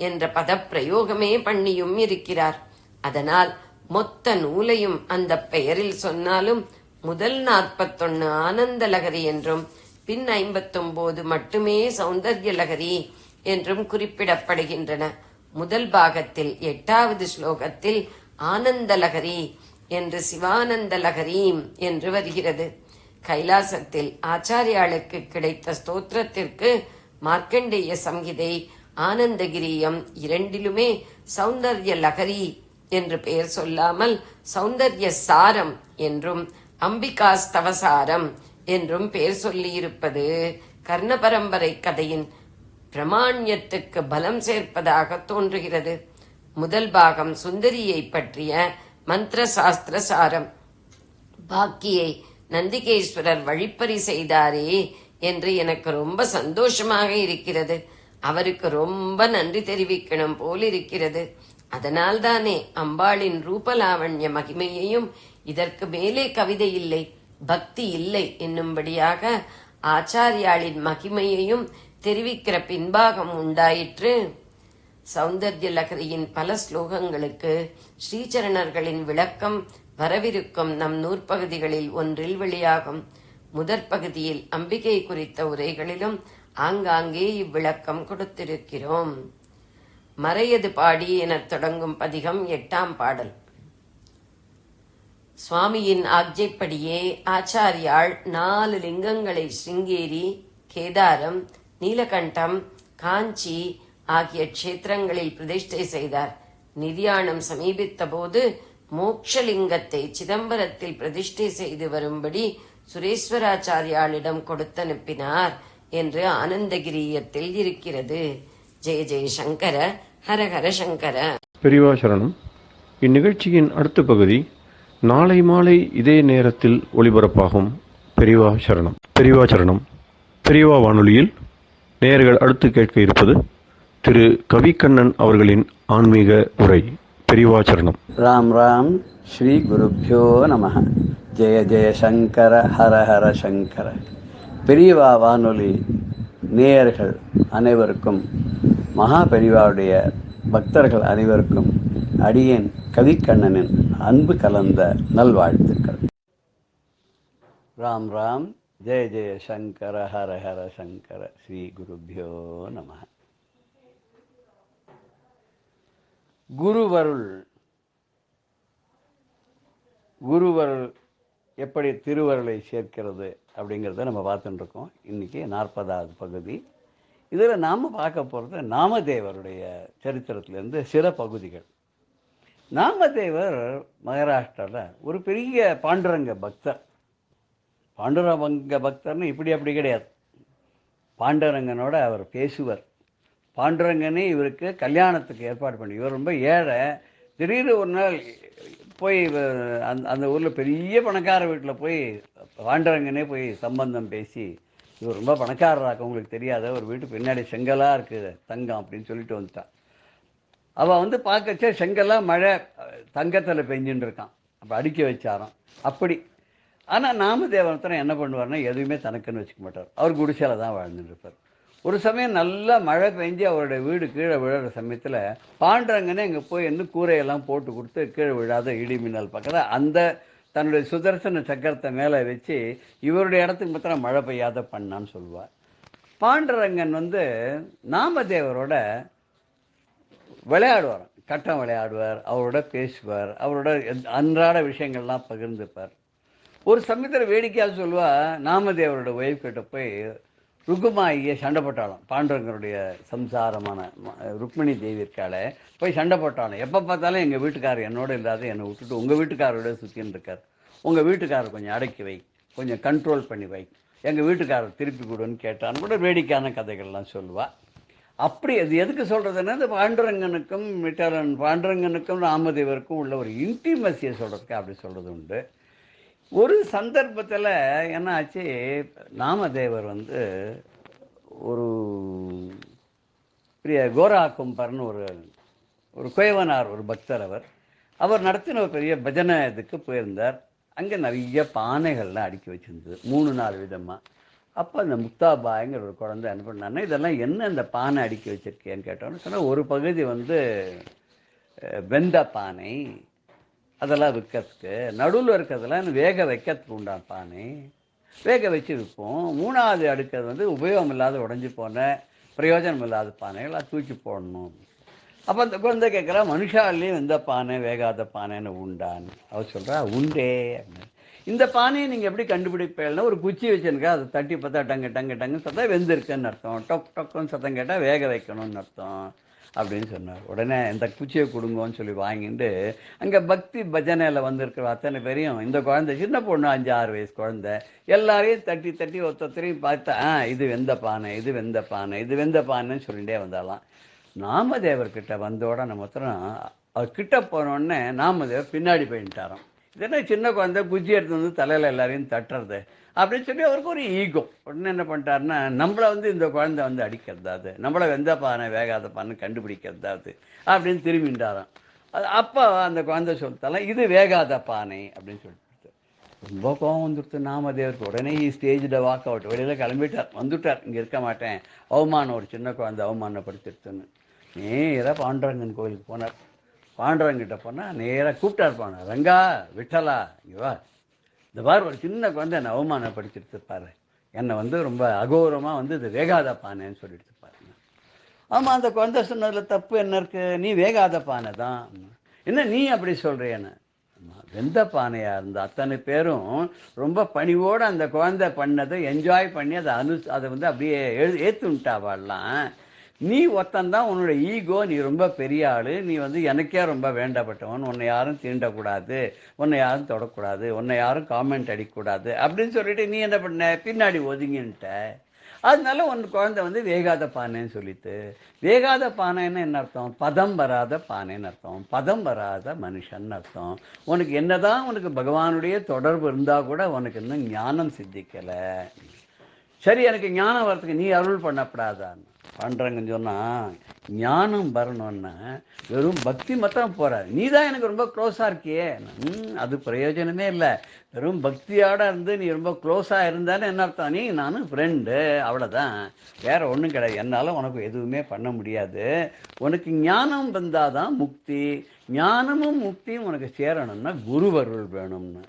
என்ற பதப்பிரயோகமே பண்ணியும் இருக்கிறார். அதனால் மொத்த நூலையும் அந்த பெயரில் சொன்னாலும் முதல் 41 ஆனந்த லகரி என்றும் பின் 59 மட்டுமே சௌந்தர்ய லகரி என்றும் குறிப்பிடப்படுகின்றன. முதல் பாகத்தில் 8வது ஸ்லோகத்தில் ஆனந்த லகரி என்று சிவானந்த லகரி என்று வருகிறது. கைலாசத்தில் ஆச்சாரியாளுக்கு கிடைத்த ஸ்தோத்திரத்திற்கு மார்க்கண்டேய சம்ஹிதை, ஆனந்தகிரியம் இரண்டிலுமே சௌந்தர்ய லகரி என்று பெயர் சொல்லாமல் சௌந்தர்ய சாரம் என்றும் அம்பிகா ஸ்தவசாரம் என்றும் பெயர் சொல்லியிருப்பது கர்ண பரம்பரை கதையின் பிரமாண்யத்துக்கு பலம் சேர்ப்பதாக தோன்றுகிறது. முதல் பாகம் சுந்தரியை பற்றிய மந்திர சாஸ்திர சாரம். பாக்கியை நந்திகேஸ்வரர் வழிப்பறி செய்தாரே என்று எனக்கு ரொம்ப சந்தோஷமாக இருக்கிறது. அவருக்கு ரொம்ப நன்றி தெரிவிக்கணும் போல் இருக்கிறது. அதனால்தானே அம்பாளின் ரூபலாவண்ய மகிமையையும் இதற்கு மேலே கவிதை இல்லை, பக்தி இல்லை என்னும்படியாக ஆச்சாரியாளின் மகிமையையும் தெரிவிக்கிற பின்பாகம் உண்டாயிற்று. சௌந்தர்ய லகரியின் பல ஸ்லோகங்களுக்கு ஸ்ரீசரணர்களின் விளக்கம் வரவிருக்கும் நம் நூற்பகுதிகளில் ஒன்றில் வெளியாகும். முதற் பகுதியில் அம்பிகை குறித்த உரைகளிலும் ஆங்காங்கே இவ்விளக்கம் கொடுத்திருக்கிறோம். மறையது பாடி எனத் தொடங்கும் பதிகம் 8ஆம் பாடல். சுவாமியின் ஆக்ஞைப்படியே ஆச்சாரியாள் 4 லிங்கங்களை சிங்கேரி, கேதாரம், நீலகண்டம், காஞ்சி ஆகிய க்ஷேத்திரங்களில் பிரதிஷ்டை செய்தார். நிர்யாணம் சமீபித்த போது மோக்ஷலிங்கத்தை சிதம்பரத்தில் பிரதிஷ்டை செய்து வரும்படி சுரேஸ்வராச்சாரியாளிடம் கொடுத்தனுப்பினார் என்று ஆனந்தகிரியத்தில் இருக்கிறது. ஜெய ஜெய சங்கர, ஹர ஹர சங்கர. பெரியவா சரணம். இந்நிகழ்ச்சியின் அடுத்த பகுதி நாளை மாலை இதே நேரத்தில் ஒளிபரப்பாகும். பெரியவா சரணம். பெரியவா சரணம். பெரியவா வானொலியில் நேயர்கள் அடுத்து கேட்க இருப்பது திரு கவிக்கண்ணன் அவர்களின் ஆன்மீக உரை. பெரியவா சரணம். ராம் ராம். ஸ்ரீ குருப்யோ நம. ஜெய ஜெய சங்கர, ஹர ஹர சங்கர. பெரியவா வானொலி நேயர்கள் அனைவருக்கும், மகா பெரியவாவுடைய பக்தர்கள் அனைவருக்கும் அடியேன் கவிக்கண்ணனின் அன்பு கலந்த நல்வாழ்த்துக்கள். ராம் ராம். ஜெய ஜெய சங்கர, ஹர ஹர சங்கர. ஸ்ரீ குருப்யோ நம. குருவருள் எப்படி திருவருளை சேர்க்கிறது அப்படிங்கிறத நம்ம பார்த்துட்டு இருக்கோம். இன்றைக்கி 40வது பகுதி. இதில் நாம் பார்க்க போகிறது நாமதேவருடைய சரித்திரத்திலேருந்து சில பகுதிகள். நாமதேவர் மகாராஷ்டிராவில் ஒரு பெரிய பாண்டுரங்க பக்தர். பாண்டுரங்க பக்தர்னு இப்படி அப்படி கிடையாது. பாண்டுரங்கனோட அவர் பேசுவர். பாண்டுரங்கனே இவருக்கு கல்யாணத்துக்கு ஏற்பாடு பண்ணி, இவர் ரொம்ப ஏழை, திடீர்னு ஒரு நாள் போய் அந்த ஊரில் பெரிய பணக்கார வீட்டில் போய் பாண்டரங்கனே போய் சம்பந்தம் பேசி, இவர் ரொம்ப பணக்காரராக்க உங்களுக்கு தெரியாத, ஒரு வீட்டு பின்னாடி செங்கலாக இருக்குது தங்கம் அப்படின்னு சொல்லிட்டு வந்துட்டான். அவள் வந்து பார்க்கச்சே செங்கல்லாம் மழை தங்கத்தில் பெஞ்சுன்னு இருக்கான். அப்போ அடுக்கி வச்சாராம். அப்படி. ஆனால் நாமதேவனத்தனை என்ன பண்ணுவார்னா எதுவுமே தனக்குன்னு வச்சுக்க மாட்டார். அவர் குடிசையில தான் வாழ்ந்துட்டு இருப்பார். ஒரு சமயம் நல்லா மழை பெஞ்சு அவருடைய வீடு கீழே விழுற சமயத்தில் பாண்டரங்கனே இங்கே போய் இன்னும் கூரையெல்லாம் போட்டு கொடுத்து கீழே விழாத இடி மின்னல் பக்கத்தில் அந்த தன்னுடைய சுதர்சன சக்கரத்தை மேலே வச்சு இவருடைய இடத்துக்கு மாத்திரம் மழை பெய்யாத பண்ணான்னு சொல்லுவார். பாண்டரங்கன் வந்து நாமதேவரோட விளையாடுவார், கட்டம் விளையாடுவார், அவரோட பேசுவார், அவரோட அன்றாட விஷயங்கள்லாம் பகிர்ந்துப்பார். ஒரு சமயத்தில் வேடிக்கையாக சொல்லுவா, நாமதேவரோட ஒய்ஃப் கிட்ட போய் ருக்குமாயியை சண்டை போட்டாலும், பாண்டவங்களுடைய சம்சாரமான ருக்மிணி தேவி இருக்கால போய் சண்டை போட்டாலும், எப்போ பார்த்தாலும் எங்கள் வீட்டுக்காரர் என்னோட இல்லாத என்னை விட்டுட்டு உங்கள் வீட்டுக்காரோட சுற்றின்னு இருக்கார், உங்கள் வீட்டுக்காரர் கொஞ்சம் அடக்கி வை, கொஞ்சம் கண்ட்ரோல் பண்ணி வை, எங்கள் வீட்டுக்காரர் திருப்பி கொடுன்னு கேட்டான்னு கூட வேடிக்கையான கதைகள்லாம் சொல்லுவாள். அப்படி அது எதுக்கு சொல்கிறதுன்னா, இந்த பாண்டரங்கனுக்கும் ராமதேவருக்கும் உள்ள ஒரு இன்டிமசியை சொல்கிறதுக்கு அப்படி சொல்கிறது உண்டு. ஒரு சந்தர்ப்பத்தில் என்ன ஆச்சு, நாமதேவர் வந்து ஒரு பெரிய கோரா கும்பர்னு ஒரு குயவனார், ஒரு பக்தர். அவர் நடத்தின ஒரு பெரிய பஜனை இதுக்கு போயிருந்தார். அங்கே நிறைய பானைகள்லாம் அடுக்கி வச்சுருந்தது 3-4 விதமாக. அப்போ அந்த முக்தாபாய்ங்கிற ஒரு குழந்தை என்ன பண்ணான்னா, இதெல்லாம் என்ன இந்த பானை அடுக்கி வச்சுருக்கேன்னு கேட்டோன்னு சொன்னால், ஒரு பகுதி வந்து வெந்த பானை, அதெல்லாம் விற்கிறதுக்கு, நடுவில் இருக்கிறதெல்லாம் வேக வைக்கிறதுக்கு உண்டான பானை, வேக வச்சு விற்போம். 3வது அடுக்கிறது வந்து உபயோகம் இல்லாத உடஞ்சி போன பிரயோஜனம் இல்லாத பானைகள், அது தூக்கி போடணும். அப்போ அந்த குழந்தை கேட்குறா, மனுஷாலையும் எந்த பானை வேகாத பானைன்னு உண்டான்னு. அவர் சொல்கிறா, உண்டே அப்படின்னு. இந்த பானையை நீங்கள் எப்படி கண்டுபிடிப்பேன்னா, ஒரு குச்சி வச்சுருக்கா, அதை தட்டி பார்த்தா டங்கு டங்கு டங்குன்னு சத்தம் வெந்திருக்குன்னு அர்த்தம், டொக் டொக்குன்னு சத்தம் கேட்டால் வேக வைக்கணும்னு அர்த்தம் அப்படின்னு சொன்னார். உடனே இந்த குச்சியை கொடுங்கன்னு சொல்லி வாங்கிட்டு அங்கே பக்தி பஜனையில் வந்திருக்கிற அத்தனை பேரையும், இந்த குழந்தை சின்ன பொண்ணு 5-6 வயசு குழந்தை, எல்லாரையும் தட்டி தட்டி ஒருத்தரையும் பார்த்தா, இது வெந்த பானை, இது வெந்த பானை, இது வெந்த பானைன்னு சொல்லிகிட்டே வந்தாலாம். நாமதேவர்கிட்ட வந்தோட நம்ம மாத்திரம் அவர் கிட்ட போனோடனே நாமதேவர் பின்னாடி போயிட்டாராம். இதென்ன சின்ன குழந்தை குச்சி எடுத்து வந்து தலையில் எல்லாரையும் தட்டுறது அப்படின்னு சொல்லி அவருக்கு ஒரு ஈகோ. உடனே என்ன பண்ணிட்டாருன்னா, நம்மளை வந்து இந்த குழந்தை வந்து அடிக்கிறதாவது, நம்மளை வெந்த பானை வேகாத பானை கண்டுபிடிக்கிறதாவது அப்படின்னு திரும்பிட்டாராம். அப்போ அந்த குழந்தை சொல்லிட்டாலாம், இது வேகாத பானை அப்படின்னு சொல்லிட்டு ரொம்ப கோவம் வந்துடுத்து நாமதேவருக்கு. உடனே ஸ்டேஜில் வாக் அவுட், வெளியில் கிளம்பிட்டார், வந்துட்டார், இங்கே இருக்க மாட்டேன், அவமானம், ஒரு சின்ன குழந்தை அவமானப்படுத்திடுத்துன்னு நேராக பாண்டரங்கன் கோயிலுக்கு போனார். பாண்டரங்கிட்ட போனால் நேராக கூப்பிட்டார் போனார், ரங்கா விட்டலா இங்கே வா, இந்த பார் ஒரு சின்ன குழந்தை என்னை அவமானப்படுத்திடுத்துப்பாரு, என்னை வந்து ரொம்ப அகௌரவமாக வந்து இது வேகாத பானைன்னு சொல்லிட்டு பாருங்க. ஆமாம், அந்த குழந்தை சொன்னதில் தப்பு என்ன இருக்குது, நீ வேகாத பானை தான், என்ன நீ அப்படி சொல்கிறேன்னு. வெந்த பானையாக இருந்தால் அத்தனை பேரும் ரொம்ப பணிவோடு அந்த குழந்தை பண்ணதை என்ஜாய் பண்ணி அதை வந்து அப்படியே ஏற்றுட்டாவாடலாம். நீ ஒருத்தந்தான், உன்னோட ஈகோ, நீ ரொம்ப பெரிய ஆள், நீ வந்து எனக்கே ரொம்ப வேண்டப்பட்டவன், உன்னை யாரும் தீண்டக்கூடாது, உன்னை யாரும் தொடக்கூடாது, உன்னை யாரும் காமெண்ட் அடிக்கக்கூடாது அப்படின்னு சொல்லிட்டு நீ என்ன பண்ண, பின்னாடி ஒதுங்கின்ட்ட. அதனால உன் குழந்தை வந்து வேகாத பானைன்னு சொல்லிட்டு. வேகாத பானைன்னு என்ன அர்த்தம், பதம் வராத பானைன்னு அர்த்தம், பதம் வராத மனுஷன் அர்த்தம். உனக்கு என்னதான் உனக்கு பகவானுடைய தொடர்பு இருந்தால் கூட உனக்கு இன்னும் ஞானம் சித்திக்கலை. சரி, எனக்கு ஞானம் வரத்துக்கு நீ அருள் பண்ணப்படாதான்னு பாண்டரங்கன்னு சொன்னால், ஞானம் வரணுன்னா வெறும் பக்தி மாத்திரம் போகிறார். நீ தான் எனக்கு ரொம்ப க்ளோஸாக இருக்கியே, அது பிரயோஜனமே இல்லை. வெறும் பக்தியோடு இருந்து நீ ரொம்ப க்ளோஸாக இருந்தாலும் என்ன அர்த்தம், நீ நானும் ஃப்ரெண்டு, அவ்வளோதான், வேற ஒன்றும் கிடையாது. என்னால் உனக்கு எதுவுமே பண்ண முடியாது. உனக்கு ஞானம் வந்தால் தான் முக்தி. ஞானமும் முக்தியும் உனக்கு சேரணும்னா குருவருள் வேணும்னு.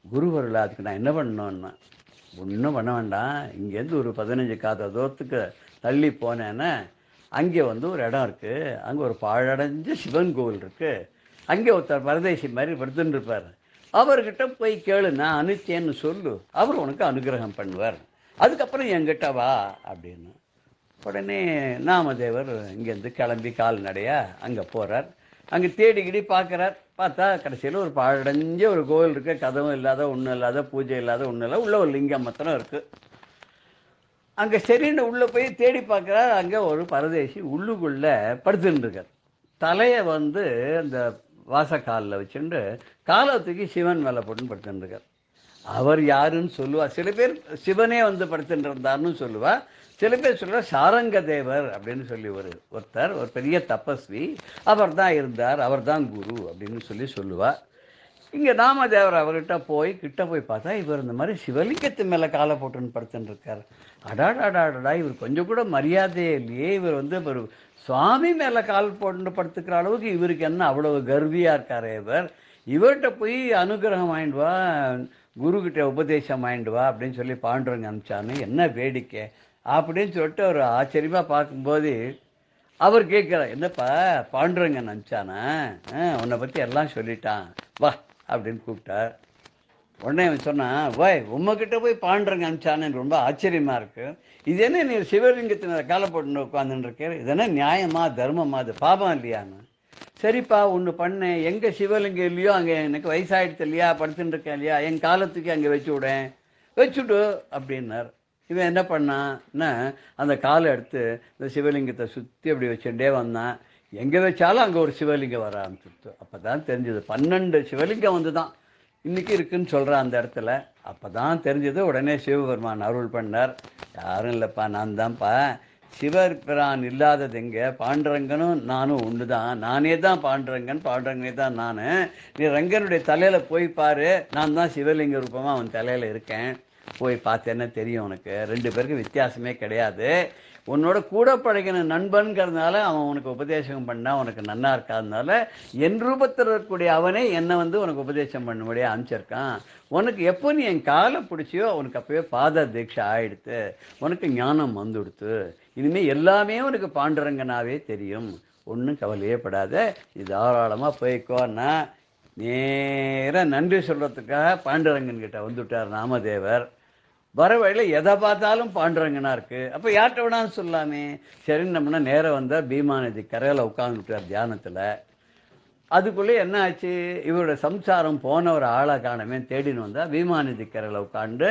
குருவருள் அதுக்கு நான் என்ன பண்ணணுன்னா, ஒன்றும் பண்ண வேண்டாம், இங்கேருந்து ஒரு 15 காத தூரத்துக்கு தள்ளி போனேன்னா அங்கே வந்து ஒரு இடம் இருக்குது, அங்கே ஒரு பாழடைஞ்ச சிவன் கோவில் இருக்குது, அங்கே ஒருத்தர் பரதேசி மாதிரி படுத்துன்னு இருப்பார், அவர்கிட்ட போய் கேளு, நான் அனுச்சேன்னு சொல்லு, அவர் உனக்கு அனுகிரகம் பண்ணுவார், அதுக்கப்புறம் என்கிட்ட வா அப்படின்னு. உடனே நாமதேவர் இங்கேருந்து கிளம்பி கால்நடையா அங்கே போகிறார். அங்கே தேடிக்கிடி பார்க்குறார். பார்த்தா கடைசியில் ஒரு பாழடைஞ்ச ஒரு கோவில் இருக்குது, கதவும் இல்லாத, ஒன்றும் இல்லாத, பூஜை இல்லாத, ஒன்றும் இல்லை, உள்ள ஒரு லிங்கம் மாத்திரம் இருக்குது. அங்கே சரின்னு உள்ளே போய் தேடி பார்க்குறார். அங்கே ஒரு பரதேசி உள்ளுக்குள்ளே படுத்துன்னு இருக்கார். தலையை வந்து அந்த வாசக்காலில் வச்சுட்டு காலை தூக்கி சிவன் மேலே போட்டுன்னு படுத்துட்டுருக்கார். அவர் யாருன்னு சொல்லுவா. சில பேர் சிவனே வந்து படுத்துட்டு இருந்தார்னு சொல்லுவா. சில பேர் சொல்லுவா சாரங்க தேவர் அப்படின்னு சொல்லி ஒருத்தர் ஒரு பெரிய தபஸ்வி, அவர் தான் இருந்தார், அவர் தான் குரு அப்படின்னு சொல்லுவா. இங்கே நாமதேவர் அவர்கிட்ட கிட்ட போய் பார்த்தா இவர் இந்த மாதிரி சிவலிங்கத்து மேலே காலை போட்டுன்னு படுத்துன்னு இருக்கார். அடாடாடாடா, இவர் கொஞ்சம் கூட மரியாதையே இல்லையே, இவர் வந்து ஒரு சுவாமி மேலே கால் போட்டு படுத்துக்கிற அளவுக்கு இவருக்கு என்ன அவ்வளவு கர்வியாக இருக்காரே இவர்கிட்ட போய் அனுகிரகம் வாங்கிட்டு வா, குருக்கிட்ட உபதேசம் வாங்கிட்டு வா அப்படின்னு சொல்லி பாண்டுரங்க அனுப்பிச்சான்னு. என்ன வேடிக்கை அப்படின்னு சொல்லிட்டு அவர் ஆச்சரியமாக பார்க்கும்போது அவர் கேட்குறார், என்னப்பா பாண்டுரங்கன் அனுப்பிச்சானா, உன்னை பற்றி எல்லாம் சொல்லிட்டான் வா அப்படின்னு கூப்பிட்டார். உடனே அவன் சொன்னான், ஓய் உம்மக்கிட்ட போய் பாண்டுரங்க அனுப்பிச்சானு ரொம்ப ஆச்சரியமாக இருக்கு. இது என்ன நீ சிவலிங்கத்தின காலை போட்டு உட்காந்துன்னு இருக்க, இது என்ன நியாயமா தர்மமா, அது பாபம் இல்லையான்னு. சரிப்பா ஒன்று பண்ணேன், எங்கே சிவலிங்கம் இல்லையோ அங்கே எனக்கு வயசாகிடுச்சு இல்லையா, படுத்துட்டு இருக்கேன் இல்லையா, என் காலத்துக்கு அங்கே வச்சுவிடு அப்படின்னார். இவன் என்ன பண்ணான்னா அந்த காலை எடுத்து இந்த சிவலிங்கத்தை சுற்றி அப்படி வச்சுட்டே வந்தான். எங்கே வச்சாலும் அங்கே ஒரு சிவலிங்கம் வர ஆரம்பிச்சுட்டு. அப்போ தான் தெரிஞ்சது 12 சிவலிங்கம் வந்து தான் இன்றைக்கி இருக்குன்னு சொல்கிறான் அந்த இடத்துல. அப்போ தான் தெரிஞ்சது. உடனே சிவபெருமான் அருள் பண்ணார். யாரும் இல்லைப்பா, நான் தான்ப்பா. சிவபிரான் இல்லாதது எங்கே, பாண்டுரங்கனும் நானும் ஒன்று தான். நானே தான் பாண்டுரங்கன், பாண்டுரங்கனே தான் நான். நீ ரங்கனுடைய தலையில் போய் பாரு, நான் தான் சிவலிங்க ரூபமாக அவன் தலையில் இருக்கேன். போய் பார்த்தேன்னா தெரியும் உனக்கு. 2 பேருக்கு வித்தியாசமே கிடையாது. உன்னோட கூட பழகின நண்பன்கிறதுனால அவன் உனக்கு உபதேசம் பண்ணால் உனக்கு நன்னா இருக்காதனால என் ரூபத்தில் இருக்கக்கூடிய அவனே என்னை வந்து உனக்கு உபதேசம் பண்ணும்படியாக அனுப்பிச்சிருக்கான். உனக்கு எப்போ நீ என் காலை பிடிச்சியோ உனக்கு அப்போயே பாத தீட்சை ஆகிடுத்து, உனக்கு ஞானம் வந்துடுத்து. இனிமேல் எல்லாமே உனக்கு பாண்டுரங்கனாவே தெரியும், ஒன்றும் கவலையே படாத, இது தாராளமாக போய்க்கோன்னா நேராக நன்றி சொல்கிறதுக்காக பாண்டுரங்கன்கிட்ட வந்துவிட்டார் நாமதேவர். வர வழியில் எதை பார்த்தாலும் பாண்டுரங்கனா இருக்குது. அப்போ யார்கிட்ட வேணாலும் சொல்லாமே. சரின்னு நம்மனா நேராக வந்தால் பீமா நதி கரையில் உட்காந்துட்டார் தியானத்தில். அதுக்குள்ளே என்ன ஆச்சு, இவரோட சம்சாரம் போன ஒரு ஆளை காணமே தேடின்னு வந்தால் பீமா நதி கரையில் உட்காந்து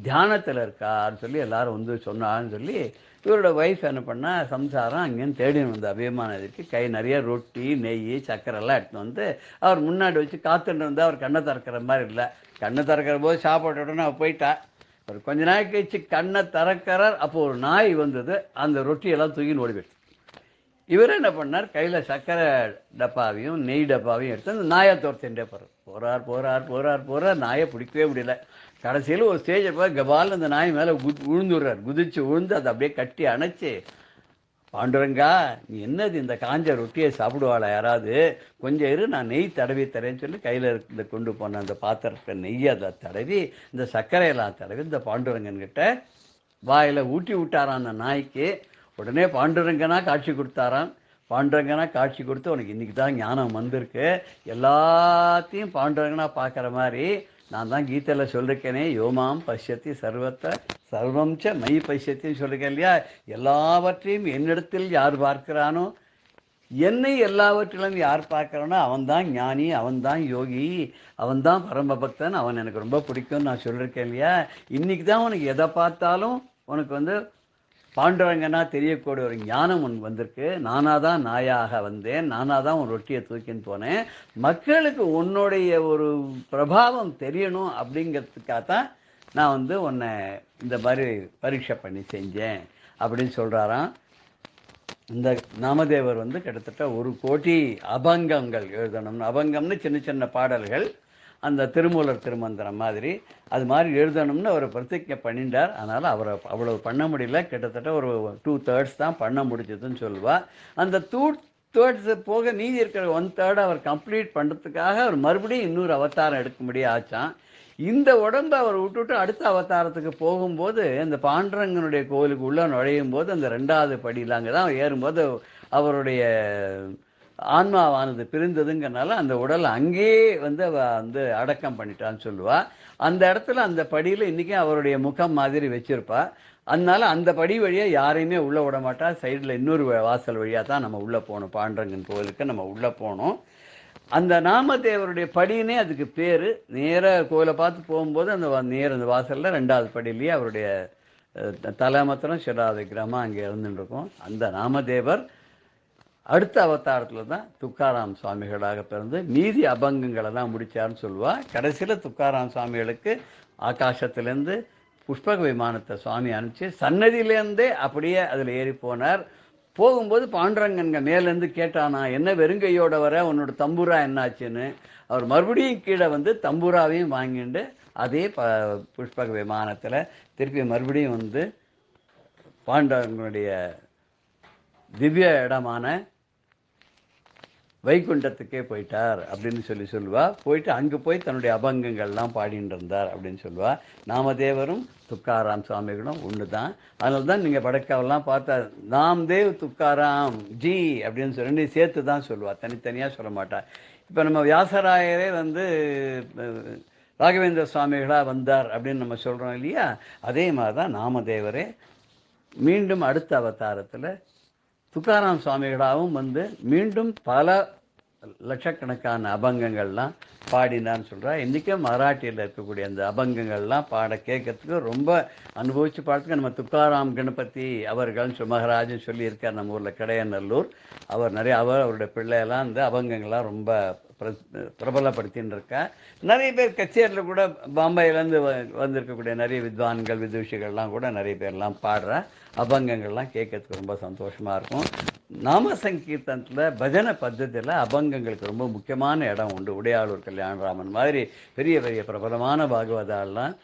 தியானத்தில் இருக்கான்னு சொல்லி எல்லாரும் வந்து சொன்னான்னு சொல்லி இவரோட ஒய்ஃப் என்ன பண்ணால் சம்சாரம் அங்கேன்னு தேடின்னு வந்தார் பீமா நதிக்கு. கை நிறைய ரொட்டி நெய் சக்கரெல்லாம் எடுத்துன்னு வந்து அவர் முன்னாடி வச்சு காத்துட்டு வந்தால் அவர் கண்ணை திறக்கிற மாதிரி இல்லை. கண்ணை திறக்கிற போது சாப்பாட்டு உடனே அவள் போயிட்டா. ஒரு கொஞ்ச நாள் கழிச்சு கண்ணை திறக்கிறார். அப்போ ஒரு நாய் வந்தது, அந்த ரொட்டியெல்லாம் தூக்கின்னு ஓடிவிட்டு. இவர் என்ன பண்ணார், கையில் சர்க்கரை டப்பாவையும் நெய் டப்பாவையும் எடுத்து அந்த நாயை துரத்தின்றே போகிறார். நாயை பிடிக்கவே முடியல. கடைசியில் ஒரு ஸ்டேஜை போய் கபால் அந்த நாய் மேலே விழுந்துடுறார். விழுந்து அதை அப்படியே கட்டி அணைச்சி, பாண்டுரங்கா நீ என்னது இந்த காஞ்ச ரொட்டியை சாப்பிடுவாளா யாராவது, கொஞ்சம் இரு நான் நெய் தடவி தரேன்னு சொல்லி கையில் இந்த கொண்டு போன அந்த பாத்திரத்தை நெய்யை அதை தடவி இந்த சர்க்கரையெல்லாம் தடவி இந்த பாண்டுரங்கன்கிட்ட வாயில் ஊட்டி விட்டாராம் அந்த நாய்க்கு. உடனே பாண்டுரங்கனா காட்சி கொடுத்தாராம். பாண்டுரங்கனா காட்சி கொடுத்து உனக்கு இன்றைக்கி தான் ஞானம் வந்திருக்கு, எல்லாத்தையும் பாண்டுரங்கனா பார்க்குற மாதிரி நான் தான் கீதையில் சொல்லியிருக்கேனே, யோமாம் பஷ்யத்தி சர்வம் ச மை பஷ்யத்தின்னு சொல்லியிருக்கேன் இல்லையா. எல்லாவற்றையும் என்னிடத்தில் யார் பார்க்கிறானோ, என்னை எல்லாவற்றிலும் யார் பார்க்குறானோ அவன்தான் ஞானி, அவன்தான் யோகி, அவன்தான் பரமபக்தன், அவன் எனக்கு ரொம்ப பிடிக்கும்னு நான் சொல்லியிருக்கேன் இல்லையா. இன்றைக்கி தான் உனக்கு எதை பார்த்தாலும் உனக்கு வந்து பாண்டுரங்கனா தெரியக்கூடிய ஒரு ஞானம் உனக்கு வந்திருக்கு. நானாக தான் நாயாக வந்தேன், நானாக தான் உன் ரொட்டியை தூக்கின்னு போனேன். மக்களுக்கு உன்னுடைய ஒரு பிரபாவம் தெரியணும் அப்படிங்கிறதுக்காகத்தான் நான் வந்து உன்னை இந்த மாதிரி பரீட்சை பண்ணி செஞ்சேன் அப்படின்னு சொல்கிறாராம். இந்த நாமதேவர் வந்து கிட்டத்தட்ட 1 கோடி அபங்கங்கள் எழுதணும்னு, அபங்கம்னு சின்ன சின்ன பாடல்கள், அந்த திருமூலர் திருமந்திரம் மாதிரி அது மாதிரி எழுதணும்னு அவர் பிரதிஜை பண்ணிட்டார். அதனால் அவரை அவ்வளோ பண்ண முடியல, கிட்டத்தட்ட ஒரு 2/3 தான் பண்ண முடிஞ்சதுன்னு சொல்லுவாள். அந்த 2/3 போக மீதி இருக்கிற 1/3 அவர் கம்ப்ளீட் பண்ணுறதுக்காக அவர் மறுபடியும் இன்னொரு அவதாரம் எடுக்கும்படியே ஆச்சான். இந்த உடம்பை அவர் விட்டுவிட்டு அடுத்த அவதாரத்துக்கு போகும்போது இந்த பாண்டுரங்கனுடைய கோவிலுக்கு உள்ளே நுழையும் போது அந்த 2வது படியில் அங்கே தான் ஏறும்போது அவருடைய ஆன்மாவானது பிரிந்ததுங்கிறனால அந்த உடலை அங்கேயே வந்து அடக்கம் பண்ணிட்டான்னு சொல்லுவாள். அந்த இடத்துல அந்த படியில் இன்றைக்கும் அவருடைய முகம் மாதிரி வச்சுருப்பா. அதனால அந்த படி வழியாக யாரையுமே உள்ளே விட மாட்டா. சைடில் இன்னொரு வாசல் வழியாக தான் நம்ம உள்ளே போகணும். பாண்டுரங்கன் கோவிலுக்கு நம்ம உள்ளே போகணும். அந்த நாமதேவருடைய படினே அதுக்கு பேர். நேராக கோவிலை பார்த்து போகும்போது அந்த அந்த வாசலில் 2வது படியிலேயே அவருடைய தலை மாத்திரம் சிலாத கிராமம் அங்கே இருந்துருக்கும். அந்த நாமதேவர் அடுத்த அவதாரத்தில் தான் துக்காராம் சுவாமிகளாக பிறந்து மீதி அபங்கங்களெல்லாம் முடித்தார்னு சொல்லுவாள். கடைசியில் துக்காராம் சுவாமிகளுக்கு ஆகாசத்துலேருந்து புஷ்பக விமானத்தை சுவாமி அனுப்பிச்சு சன்னதியிலேருந்தே அப்படியே அதில் ஏறி போனார். போகும்போது பாண்டுரங்கன்க மேலேருந்து கேட்டானா, என்ன வெறுங்கையோட வர, உன்னோட தம்பூரா என்னாச்சுன்னு. அவர் மறுபடியும் கீழே வந்து தம்பூராவையும் வாங்கிட்டு அதே புஷ்பக விமானத்தில் திருப்பி மறுபடியும் வந்து பாண்டவர்களுடைய திவ்ய இடமான வைகுண்டத்துக்கே போயிட்டார் அப்படின்னு சொல்லுவா. போயிட்டு அங்கே போய் தன்னுடைய அபங்கங்கள்லாம் பாடிட்டு இருந்தார் அப்படின்னு சொல்லுவா. நாமதேவரும் துக்காராம் சுவாமிகளும் ஒன்று தான். அதனால தான் நீங்கள் படக்காவெல்லாம் பார்த்தா நாம்தேவ் துக்காராம் ஜி அப்படின்னு சொல்லி சேர்த்து தான் சொல்லுவாள், தனித்தனியாக சொல்ல மாட்டாள். இப்போ நம்ம வியாசராயரே வந்து ராகவேந்திர சுவாமிகளாக வந்தார் அப்படின்னு நம்ம சொல்கிறோம் இல்லையா, அதே மாதிரி தான் நாமதேவரே மீண்டும் அடுத்த அவதாரத்தில் துக்காராம் சுவாமிகளாகவும் வந்து மீண்டும் பல லட்சக்கணக்கான அபங்கங்கள்லாம் பாடினான்னு சொல்கிறார். இன்றைக்கும் மராட்டியில் இருக்கக்கூடிய அந்த அபங்கங்கள்லாம் பாட கேட்கறதுக்கு ரொம்ப அனுபவித்து பாடுறதுக்கு நம்ம துக்காராம் கணபதி அவர்கள் மகராஜன் சொல்லியிருக்கார் நம்ம ஊரில் கடையநல்லூர். அவர் நிறைய அவருடைய பிள்ளையெல்லாம் இந்த அபங்கங்கள்லாம் ரொம்ப பிரபலப்படுத்தின்னு இருக்கா. நிறைய பேர் கச்சேரியில் கூட பாம்பேலேருந்து வந்திருக்கக்கூடிய நிறைய வித்வான்கள் விதுஷிகள்லாம் கூட நிறைய பேர்லாம் பாடுற அபங்கங்கள்லாம் கேட்கறதுக்கு ரொம்ப சந்தோஷமாக இருக்கும். நாம சங்கீர்த்தனத்தில் பஜனை பద్ధதியில் அபங்கங்களுக்கு ரொம்ப முக்கியமான இடம் உண்டு. உடையாளூர் கல்யாணராமன் மாதிரி பெரிய பெரிய பிரபலமான பாகவதாலாம்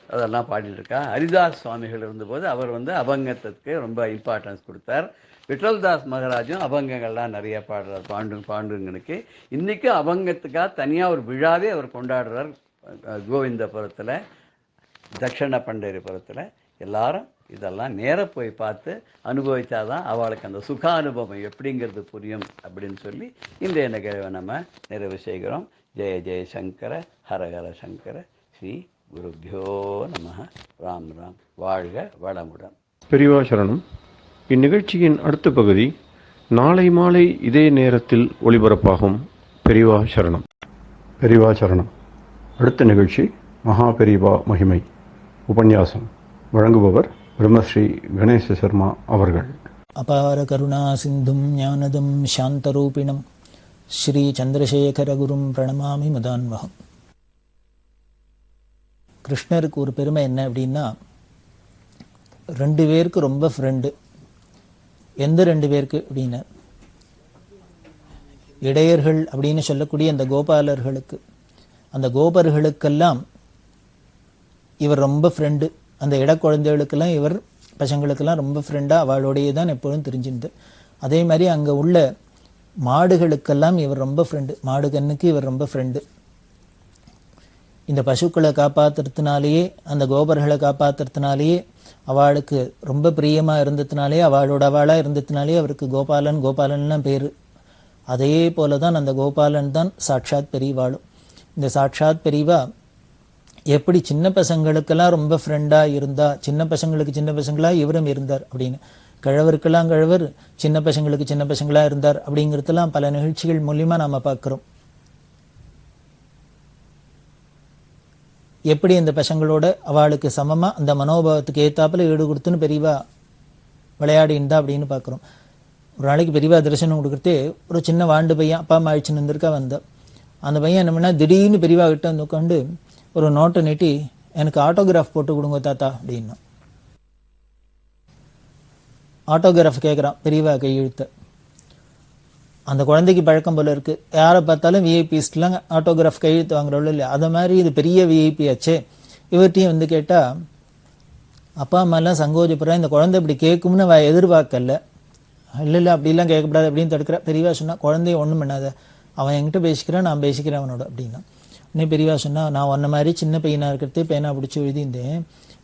அதெல்லாம் பாடிட்டு இருக்கா. ஹரிதாஸ் சுவாமிகள் இருந்தபோது அவர் வந்து அபங்கத்துக்கு ரொம்ப இம்பார்ட்டன்ஸ் கொடுத்தார். விட்டல்தாஸ் மகராஜும் அபங்கங்கள்லாம் நிறைய பாடுறார் பாண்டுங்கனுக்கு. இன்றைக்கும் அபங்கத்துக்காக தனியாக ஒரு விழாவே அவர் கொண்டாடுறார். கோவிந்தபுரத்தில் தட்சிண பண்டரிபுரத்தில் எல்லாரும் இதெல்லாம் நேராக போய் பார்த்து அனுபவித்தாதான் அவளுக்கு அந்த சுக அனுபவம் எப்படிங்கிறது புரியும் அப்படின்னு சொல்லி இன்றைய நிகழ்வை நம்ம நிறைவு செய்கிறோம். ஜெய ஜெய சங்கர ஹரஹர சங்கர ஸ்ரீ குருப்யோ நம. ராம் ராம். வாழ்க வளமுடன். பெரியவா சரணம். இந்நிகழ்ச்சியின் அடுத்த பகுதி நாளை மாலை இதே நேரத்தில் ஒளிபரப்பாகும். பெரியவா சரணம். பெரியவா சரணம். அடுத்த நிகழ்ச்சி மகா பெரியவா மகிமை உபன்யாசம். வழங்குபவர் பிரம்மஸ்ரீ கணேச சர்மா அவர்கள். அபார கருணா சிந்தும் ஞானதம் சாந்தரூபிணம் ஸ்ரீ சந்திரசேகர குரும் பிரணமாமி மதான்வகம். கிருஷ்ணருக்கு ஒரு பெருமை என்ன அப்படின்னா, 2 பேருக்கு ரொம்ப ஃப்ரெண்டு. எந்த 2 பேருக்கு அப்படின்னா, இடையர்கள் அப்படின்னு சொல்லக்கூடிய அந்த கோபாலர்களுக்கு, அந்த கோபர்களுக்கெல்லாம் இவர் ரொம்ப ஃப்ரெண்டு. அந்த இடக்குழந்தைகளுக்கெல்லாம் இவர் பசங்களுக்கெல்லாம் ரொம்ப ஃப்ரெண்டாக அவளோடையே தான் எப்பொழுதும் தெரிஞ்சிருந்து. அதே மாதிரி அங்கே உள்ள மாடுகளுக்கெல்லாம் இவர் ரொம்ப ஃப்ரெண்டு. மாடு கண்ணுக்கு இவர் ரொம்ப ஃப்ரெண்டு. இந்த பசுக்களை காப்பாற்றுறதுனாலேயே, அந்த கோபர்களை காப்பாற்றுறதுனாலேயே, அவளுக்கு ரொம்ப பிரியமாக இருந்ததுனாலே, அவளோட அவளாக இருந்ததுனாலே அவருக்கு கோபாலன் கோபாலன்லாம் பேர். அதே போல தான் அந்த கோபாலன் தான் சாட்சாத் பெரியவாளும். இந்த சாட்சாத் பெரியவா எப்படி சின்ன பசங்களுக்கெல்லாம் ரொம்ப ஃப்ரெண்டாக இருந்தா, சின்ன பசங்களுக்கு சின்ன பசங்களாக இவரும் இருந்தார் அப்படின்னு, கிழவருக்கெல்லாம் கிழவர், சின்ன பசங்களுக்கு சின்ன பசங்களாக இருந்தார் அப்படிங்கிறதெல்லாம் பல நிகழ்ச்சிகள் மூலிமா நாம் பார்க்குறோம். எப்படி அந்த பசங்களோட அவளுக்கு சமமாக அந்த மனோபாவத்துக்கு ஏற்றாப்புல ஈடு கொடுத்துன்னு பெரியவா விளையாடிந்தா அப்படின்னு பார்க்குறோம். ஒரு நாளைக்கு பெரியவா தரிசனம் கொடுக்குறதே ஒரு சின்ன வாண்டு பையன் அப்பா அம்மா அழிச்சுன்னு வந்திருக்கா வந்தா. அந்த பையன் என்ன பண்ணா, திடீர்னு பெரியவா கிட்ட வந்து உட்காந்து ஒரு நோட்டை நீட்டி, எனக்கு ஆட்டோகிராஃப் போட்டு கொடுங்க தாத்தா அப்படின்னா. ஆட்டோகிராஃப் கேட்குறான் பெரியவா கையெழுத்த. அந்த குழந்தைக்கு பழக்கம் போல இருக்கு, யாரை பார்த்தாலும் விஐபிஸ்லாம் ஆட்டோகிராஃப் கையெழுத்து வாங்குறவளோ இல்லையா, அதை மாதிரி இது பெரிய விஐபி ஆச்சே. இவர்கிட்டையும் வந்து கேட்டால் அப்பா அம்மாலாம் சங்கோஜப்படுறா, இந்த குழந்தை இப்படி கேட்கும்னு எதிர்பார்க்கல. இல்லை அப்படிலாம் கேட்கக்கூடாது அப்படின்னு தடுக்கிறா. பெரியவா சொன்னா, குழந்தைய ஒன்றும் பண்ணாத, அவன் என்கிட்ட பேசிக்கிறான், நான் பேசிக்கிறேன் அவனோட அப்படின்னா. இன்னும் பெரியவா சொன்னா, நான் ஒன்ன மாதிரி சின்ன பையனாக இருக்கிறதே பேனா பிடிச்சி எழுதியிருந்தேன்,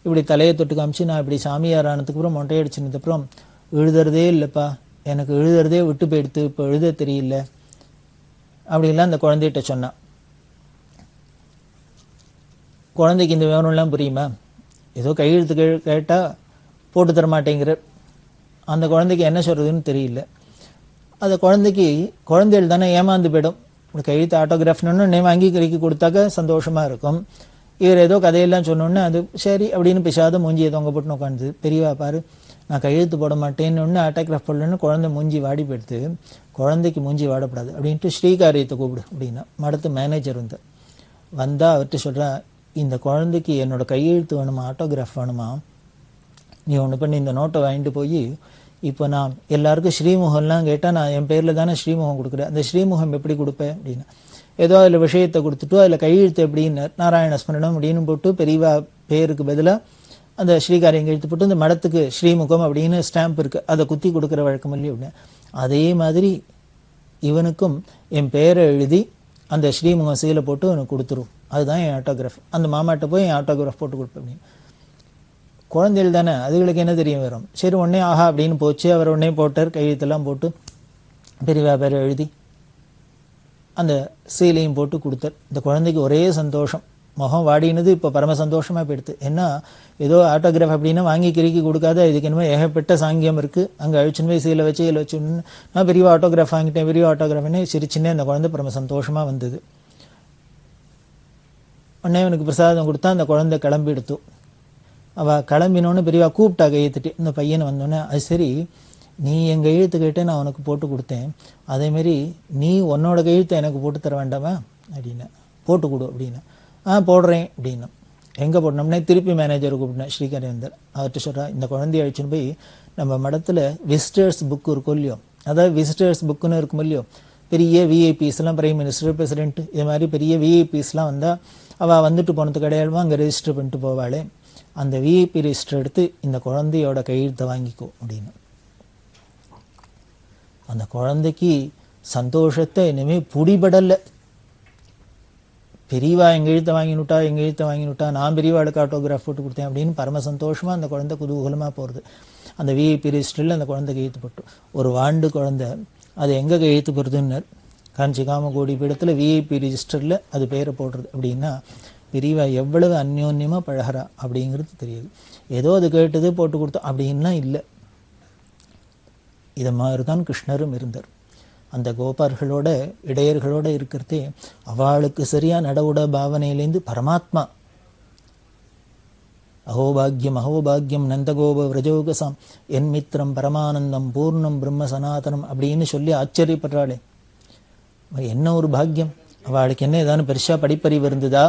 இப்படி தலையை தொட்டு காமிச்சு நான் இப்படி சாமியார் ஆனதுக்கப்புறம் மொட்டையடிச்சினதுக்கப்புறம் எழுதுறதே இல்லைப்பா, எனக்கு எழுதுறதே விட்டு போயிடுத்து, இப்போ எழுத தெரியல அப்படின்லாம் அந்த குழந்தைகிட்ட சொன்னான். குழந்தைக்கு இந்த விவரம்லாம் புரியுமா? ஏதோ கையெழுத்து கேட்டால் போட்டு தர மாட்டேங்கிற அந்த குழந்தைக்கு என்ன சொல்கிறதுன்னு தெரியல. அந்த குழந்தைகள் தானே ஏமாந்து போயிடும். கையெழுத்து ஆட்டோகிராஃப்னு வாங்கி கைக்கு கொடுத்தாக்க சந்தோஷமாக இருக்கும். இவர் ஏதோ கதையெல்லாம் சொன்னோன்னே அது சரி அப்படின்னு பிசாத மூஞ்சியை தொங்க போட்டுன்னு உட்காந்து, பெரியவா பாரு நான் கையெழுத்து போட மாட்டேன்னு ஒன்று ஆட்டோகிராஃப் போடலன்னு குழந்தை மூஞ்சி வாடி போயிடுத்து. குழந்தைக்கு மூஞ்சி வாடப்படாது அப்படின்ட்டு ஸ்ரீகாரியத்தை கூப்பிடு அப்படின்னா மடத்து மேனேஜர் வந்தால் அவர்கிட்ட சொல்கிறா, இந்த குழந்தைக்கு என்னோட கையெழுத்து வேணுமா, ஆட்டோகிராஃப் வேணுமா, நீ ஒன்று பண்ணி இந்த நோட்டை வாங்கிட்டு போய், இப்போ நான் எல்லாருக்கும் ஸ்ரீமுகம்லாம் கேட்டால் நான் என் பேரில் தானே ஸ்ரீமுகம் கொடுக்குறேன், அந்த ஸ்ரீமுகம் எப்படி கொடுப்பேன் அப்படின்னா, ஏதோ அதில் விஷயத்தை கொடுத்துட்டோ அதில் கையெழுத்து எப்படின்னு நாராயண ஸ்மரணம் அப்படின்னு போட்டு பெரியவா பேருக்கு பதிலாக அந்த ஸ்ரீகாரியம் எழுத்து போட்டு இந்த மடத்துக்கு ஸ்ரீமுகம் அப்படின்னு ஸ்டாம்ப் இருக்குது, அதை குத்தி கொடுக்குற வழக்கம் இல்லையே அப்படின்னு. அதே மாதிரி இவனுக்கும் என் பேரை எழுதி அந்த ஸ்ரீமுகம் சீலை போட்டு அவனுக்கு கொடுத்துரும், அதுதான் என் ஆட்டோகிராஃப், அந்த மாமாட்ட போய் என் ஆட்டோகிராஃப் போட்டு கொடுப்பேன் அப்படின்னு. குழந்தைகள் தானே, அதுகளுக்கு என்ன தெரியும் வரும். சரி உடனே ஆஹா அப்படின்னு போச்சு. அவர் உடனே போட்டார், கையெழுத்தெல்லாம் போட்டு பெரியவா பேரை எழுதி அந்த சீலையும் போட்டு கொடுத்தார். இந்த குழந்தைக்கு ஒரே சந்தோஷம், முகம் வாடினது இப்போ பரம சந்தோஷமாக போயிடுது. ஏன்னா ஏதோ ஆட்டோகிராஃப் அப்படின்னா வாங்கி கிறுக்கி கொடுக்காத, இதுக்கு என்னமோ ஏகப்பட்ட சாங்கியம் இருக்குது, அங்கே அழிச்சுன்னு போய் சீலை வச்சு இதில் வச்சு நான் பெரிய ஆட்டோகிராஃப் வாங்கிட்டேன், பெரிய ஆட்டோகிராஃப்னே சிரிச்சுன்னே அந்த குழந்தை பரம சந்தோஷமாக வந்தது. உடனே அவனுக்கு பிரசாதம் கொடுத்தா அந்த குழந்தை கிளம்பி எடுத்தோம். அவள் கிளம்பினோன்னு பெரியவா கூப்பிட்டா கையெழுத்துட்டு. இந்த பையனை வந்தோடனே, அது சரி நீ என் கையெழுத்து கேட்டே நான் உனக்கு போட்டு கொடுத்தேன், அதேமாரி நீ உன்னோட கையெழுத்தை எனக்கு போட்டு தர வேண்டாமா அப்படின்னா, போட்டு கொடு அப்படின்னா. போடுறேன் அப்படின்னா. எங்கே போடணும்னே திருப்பி மேனேஜர் கூப்பிட்டேன் ஸ்ரீகரேந்தர். அவர்கிட்ட சொல்கிறா, இந்த குழந்தைய அழிச்சுன்னு போய் நம்ம மடத்தில் விசிட்டர்ஸ் புக்கு இருக்கும் இல்லையோ, அதாவது விசிட்டர்ஸ் புக்குன்னு இருக்கும் இல்லையோ, பெரிய விஐபிஸ்லாம் பிரைம் மினிஸ்டர் பிரசிடென்ட் இது மாதிரி பெரிய விஐபிஸ்லாம் வந்தால் அவள் வந்துட்டு போனது கிடையாதுமா, அங்கே ரெஜிஸ்டர் பண்ணிட்டு போவாளே, அந்த விஐபி ரெஜிஸ்டர் எடுத்து இந்த குழந்தையோட கையெழுத்தை வாங்கிக்கோ அப்படின்னு. அந்த குழந்தைக்கு சந்தோஷத்தை இனிமேல் புடிபடலை. பெரியவா எங்கள் எழுத்தை வாங்கினுட்டா நான் பெரியவாளுக்கு ஆட்டோகிராஃப் போட்டு கொடுத்தேன் அப்படின்னு பரம சந்தோஷமாக அந்த குழந்தை குதூகலமாக போகிறது. அந்த விஐபி ரெஜிஸ்டரில் அந்த குழந்தை கையெழுத்து போட்டு, ஒரு வாண்டு குழந்தை அது எங்கே கையெழுத்து போடுறதுன்னு காஞ்சி காமகோடி பீடத்தில் விஐபி ரெஜிஸ்டரில் அது பேரை போடுறது அப்படின்னா பெரியவா எவ்வளவு அந்யோன்யமாக பழகிறா அப்படிங்கிறது தெரியுது. ஏதோ அது கேட்டது போட்டு கொடுத்தோம் அப்படின்னா இல்லை. இதை மாதிரி தான் கிருஷ்ணரும் இருந்தார். அந்த கோபார்களோட இடையர்களோட இருக்கிறதே அவளுக்கு சரியா நடவுட பாவனையிலேருந்து பரமாத்மா அகோபாகியம் நந்தகோப விரஜோகசாம் என் மித்திரம் பரமானந்தம் பூர்ணம் பிரம்ம சனாதனம் அப்படின்னு சொல்லி ஆச்சரியப்படுறாளே, என்ன ஒரு பாக்கியம். அவளுக்கு என்ன ஏதானு பெருசா படிப்பறிவு இருந்ததா,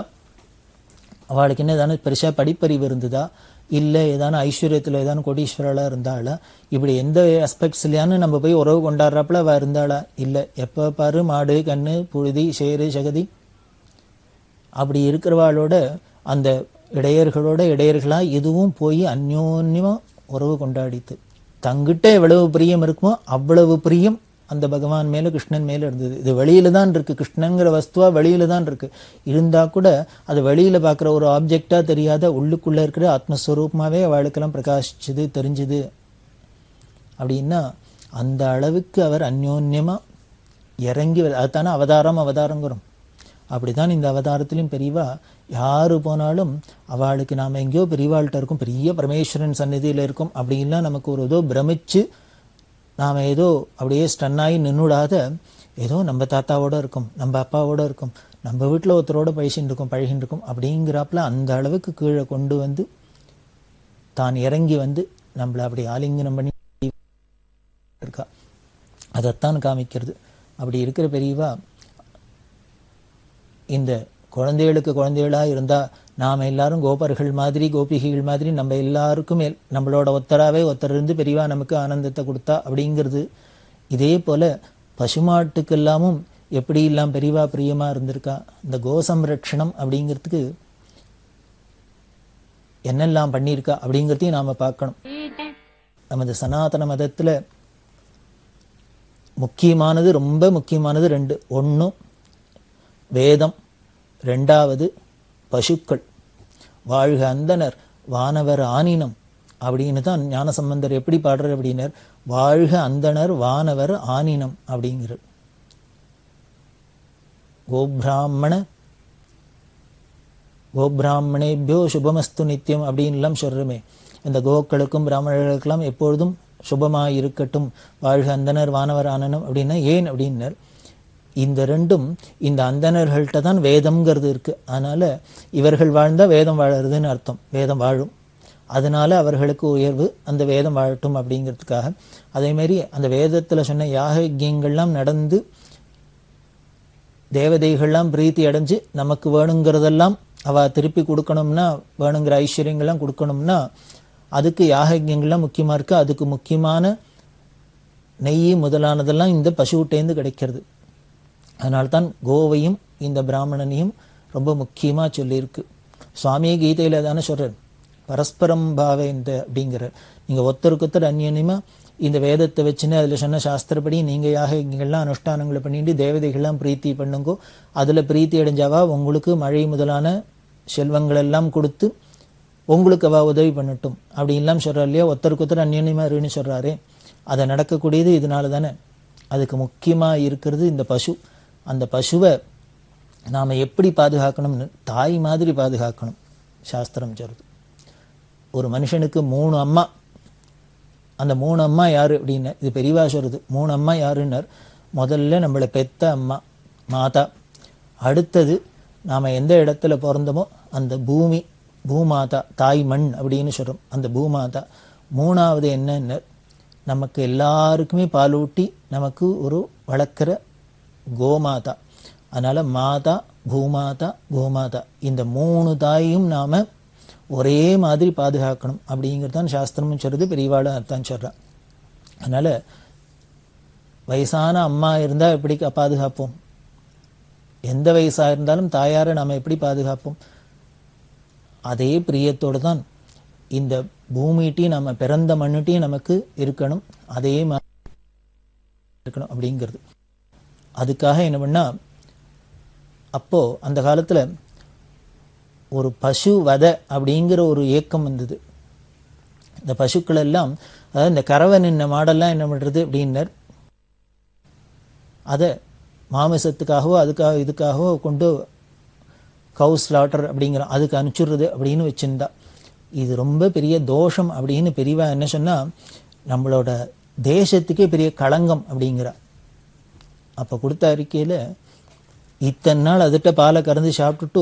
இல்லை ஏதான ஐஸ்வர்யத்தில் ஏதான கோடீஸ்வரலாக இருந்தாளா, இப்படி எந்த ஆஸ்பெக்ட்ஸ்லையானு நம்ம போய் உறவு கொண்டாடுறாப்புல அவள் இருந்தாளா, இல்லை எப்போ பாரு மாடு கண்ணு புழுதி சேரு சகதி அப்படி இருக்கிறவாளோட அந்த இடையர்களாக இதுவும் போய் அந்யோன்யமாக உறவு கொண்டாடித்து. தங்கிட்ட எவ்வளவு பிரியம் இருக்குமோ அவ்வளவு பிரியம் அந்த பகவான் மேலே கிருஷ்ணன் மேலே இருந்தது. இது வெளியில தான் இருக்கு, கிருஷ்ணங்கிற வஸ்துவா வெளியில தான் இருக்கு. இருந்தா கூட அது வெளியில பார்க்குற ஒரு ஆப்ஜெக்டா தெரியாத உள்ளுக்குள்ள இருக்கிற ஆத்மஸ்வரூபமாவே அவளுக்கெல்லாம் பிரகாசிச்சுது தெரிஞ்சுது. அப்படின்னா அந்த அளவுக்கு அவர் அந்யோன்யமா இறங்கி, அதுதானே அவதாரங்கிறோம். அப்படிதான் இந்த அவதாரத்திலையும் பெரியவா யாரு போனாலும் அவளுக்கு நாம் எங்கேயோ பெரியவாள்கிட்ட இருக்கும், பெரிய பரமேஸ்வரன் சந்நிதியில் இருக்கும் அப்படின்லாம் நமக்கு ஒரு ஏதோ பிரமிச்சு நாம் ஏதோ அப்படியே ஸ்டன்னாகி நின்றுடாத, ஏதோ நம்ம தாத்தாவோட இருக்கும், நம்ம அப்பாவோட இருக்கும், நம்ம வீட்டில் ஒருத்தரோட பழகின்னு இருக்கும் அப்படிங்கிறாப்புல அந்த அளவுக்கு கீழே கொண்டு வந்து தான் இறங்கி வந்து நம்மளை அப்படி ஆலிங்கனம் பண்ணி இருக்கா. அதைத்தான் காமிக்கிறது. அப்படி இருக்கிற பெரியவா இந்த குழந்தைகளாக இருந்தால் நாம் எல்லாரும் கோபர்கள் மாதிரி கோபிகைகள் மாதிரி நம்ம எல்லாருக்கும் நம்மளோட ஒருத்தர் இருந்து பெரியவா நமக்கு ஆனந்தத்தை கொடுத்தா அப்படிங்கிறது. இதே போல பசுமாட்டுக்கெல்லாமும் எப்படி எல்லாம் பெரியவா பிரியமாக இருந்திருக்கா. இந்த கோசம்ரட்சணம் அப்படிங்கிறதுக்கு என்னெல்லாம் பண்ணியிருக்கா அப்படிங்கிறதையும் நாம் பார்க்கணும். நமது சனாதன மதத்தில் முக்கியமானது, ரொம்ப முக்கியமானது ரெண்டு. ஒன்று வேதம், ரெண்டாவது பசுக்கள். வாழ்க அந்தனர் வானவர் ஆனினம் அப்படின்னு தான் ஞானசம்பந்தர் எப்படி பாடுறார் அப்படின்னார். வாழ்க அந்தனர் வானவர் ஆனினம் அப்படிங்கிறார். கோபிராமணேபியோ சுபமஸ்து நித்தியம் அப்படின்லாம் சொல்றமே. இந்த கோக்களுக்கும் பிராமணர்களுக்கெல்லாம் எப்பொழுதும் சுபமாக இருக்கட்டும், வாழ்க அந்தனர் வானவர் ஆனனம் அப்படின்னா ஏன் அப்படின்னர். இந்த ரெண்டும் இந்த அந்தணர்கள்ட்ட தான் வேதம்ங்கிறது இருக்கு. அதனால இவர்கள் வாழ்ந்தா வேதம் வாழறதுன்னு அர்த்தம். வேதம் வாழும். அதனால அவர்களுக்கு உயர்வு, அந்த வேதம் வாழட்டும் அப்படிங்கிறதுக்காக. அதேமாரி அந்த வேதத்தில் சொன்ன யாக யஜ்யங்கள்லாம் நடந்து தேவதைகள்லாம் பிரீத்தி அடைஞ்சு நமக்கு வேணுங்கிறதெல்லாம் அவள் திருப்பி கொடுக்கணும்னா, வேணுங்கிற ஐஸ்வர்யங்கள்லாம் கொடுக்கணும்னா அதுக்கு யாக யஜ்யங்கள்லாம் முக்கியமாக இருக்குது. அதுக்கு முக்கியமான நெய் முதலானதெல்லாம் இந்த பசுவிட்டேந்து கிடைக்கிறது. அதனால்தான் கோவையும் இந்த பிராமணனையும் ரொம்ப முக்கியமாக சொல்லியிருக்கு. சுவாமியே கீதையில் தானே சொல்கிறார், பரஸ்பரம் பாவேந்த அப்படிங்கிற. நீங்கள் ஒருத்தருக்கொத்தர் அந்யோன்யமாக இந்த வேதத்தை வச்சுன்னு அதில் சொன்ன சாஸ்திரப்படி நீங்கள் யாகங்கள்லாம் அனுஷ்டானங்களை பண்ணிட்டு தேவதைகள்லாம் பிரீத்தி பண்ணுங்கோ. அதில் பிரீத்தி அடைஞ்சாவா உங்களுக்கு மழை முதலான செல்வங்கள் எல்லாம் கொடுத்து உங்களுக்கு அவ உதவி பண்ணட்டும் அப்படின்லாம் சொல்கிறார் இல்லையா. ஒருத்தருக்கொத்தர் அந்யோன்யமாக இருன்னு சொல்கிறாரே, அதை நடக்கக்கூடியது இதனால தானே. அதுக்கு முக்கியமாக இருக்கிறது இந்த பசு. அந்த பசுவை நாம் எப்படி பாதுகாக்கணும்னு தாய் மாதிரி பாதுகாக்கணும் சாஸ்திரம் சொல்கிறது. ஒரு மனுஷனுக்கு 3 அம்மா. அந்த 3 அம்மா யார் அப்படின்னு இது பெரியவா சொல்கிறது. 3 அம்மா யாருன்னர், முதல்ல நம்மளை பெத்த அம்மா மாதா, அடுத்தது நாம் எந்த இடத்துல பிறந்தோமோ அந்த பூமி பூமாதா, தாய் மண் அப்படின்னு சொல்கிறோம், அந்த பூமாதா. 3வது என்னன்னர், நமக்கு எல்லாருக்குமே பாலூட்டி நமக்கு ஒரு வளர்க்குற கோமாதா. அதனால் மாதா, பூமாதா, கோமாதா, இந்த 3 தாயையும் நாம் ஒரே மாதிரி பாதுகாக்கணும் அப்படிங்கிறது தான் சாஸ்திரமும் சொல்கிறது, பெரியவாளும் அர்த்தம் சொல்கிறான். அதனால் வயசான அம்மா இருந்தால் எப்படி பாதுகாப்போம்? எந்த வயசாக இருந்தாலும் தாயாரை நாம் எப்படி பாதுகாப்போம்? அதே பிரியத்தோடு தான் இந்த பூமிட்டையும் நம்ம பிறந்த மண்ணுட்டையும் நமக்கு இருக்கணும், அதே மாதிரி இருக்கணும் அப்படிங்கிறது. அதுக்காக என்ன பண்ணால், அப்போது அந்த காலத்தில் ஒரு பசு வதை அப்படிங்கிற ஒரு இயக்கம் வந்தது. இந்த பசுக்கள் எல்லாம், அதாவது இந்த கறவை நின்ன மாடெல்லாம் என்ன பண்ணுறது அப்படின்னர், அதை மாமிசத்துக்காகவோ அதுக்காக இதுக்காகவோ கொண்டு கவு ஸ்லாட்டர் அப்படிங்கிற அதுக்கு அனுப்பிச்சுடுறது அப்படின்னு வச்சுருந்தா. இது ரொம்ப பெரிய தோஷம் அப்படின்னு பெரியவா என்ன சொன்னால், நம்மளோட தேசத்துக்கே பெரிய களங்கம் அப்படிங்கிற. அப்போ கொடுத்த அறிக்கையில் இத்தனை நாள் அதுகிட்ட பாலை கறந்து சாப்பிட்டுட்டு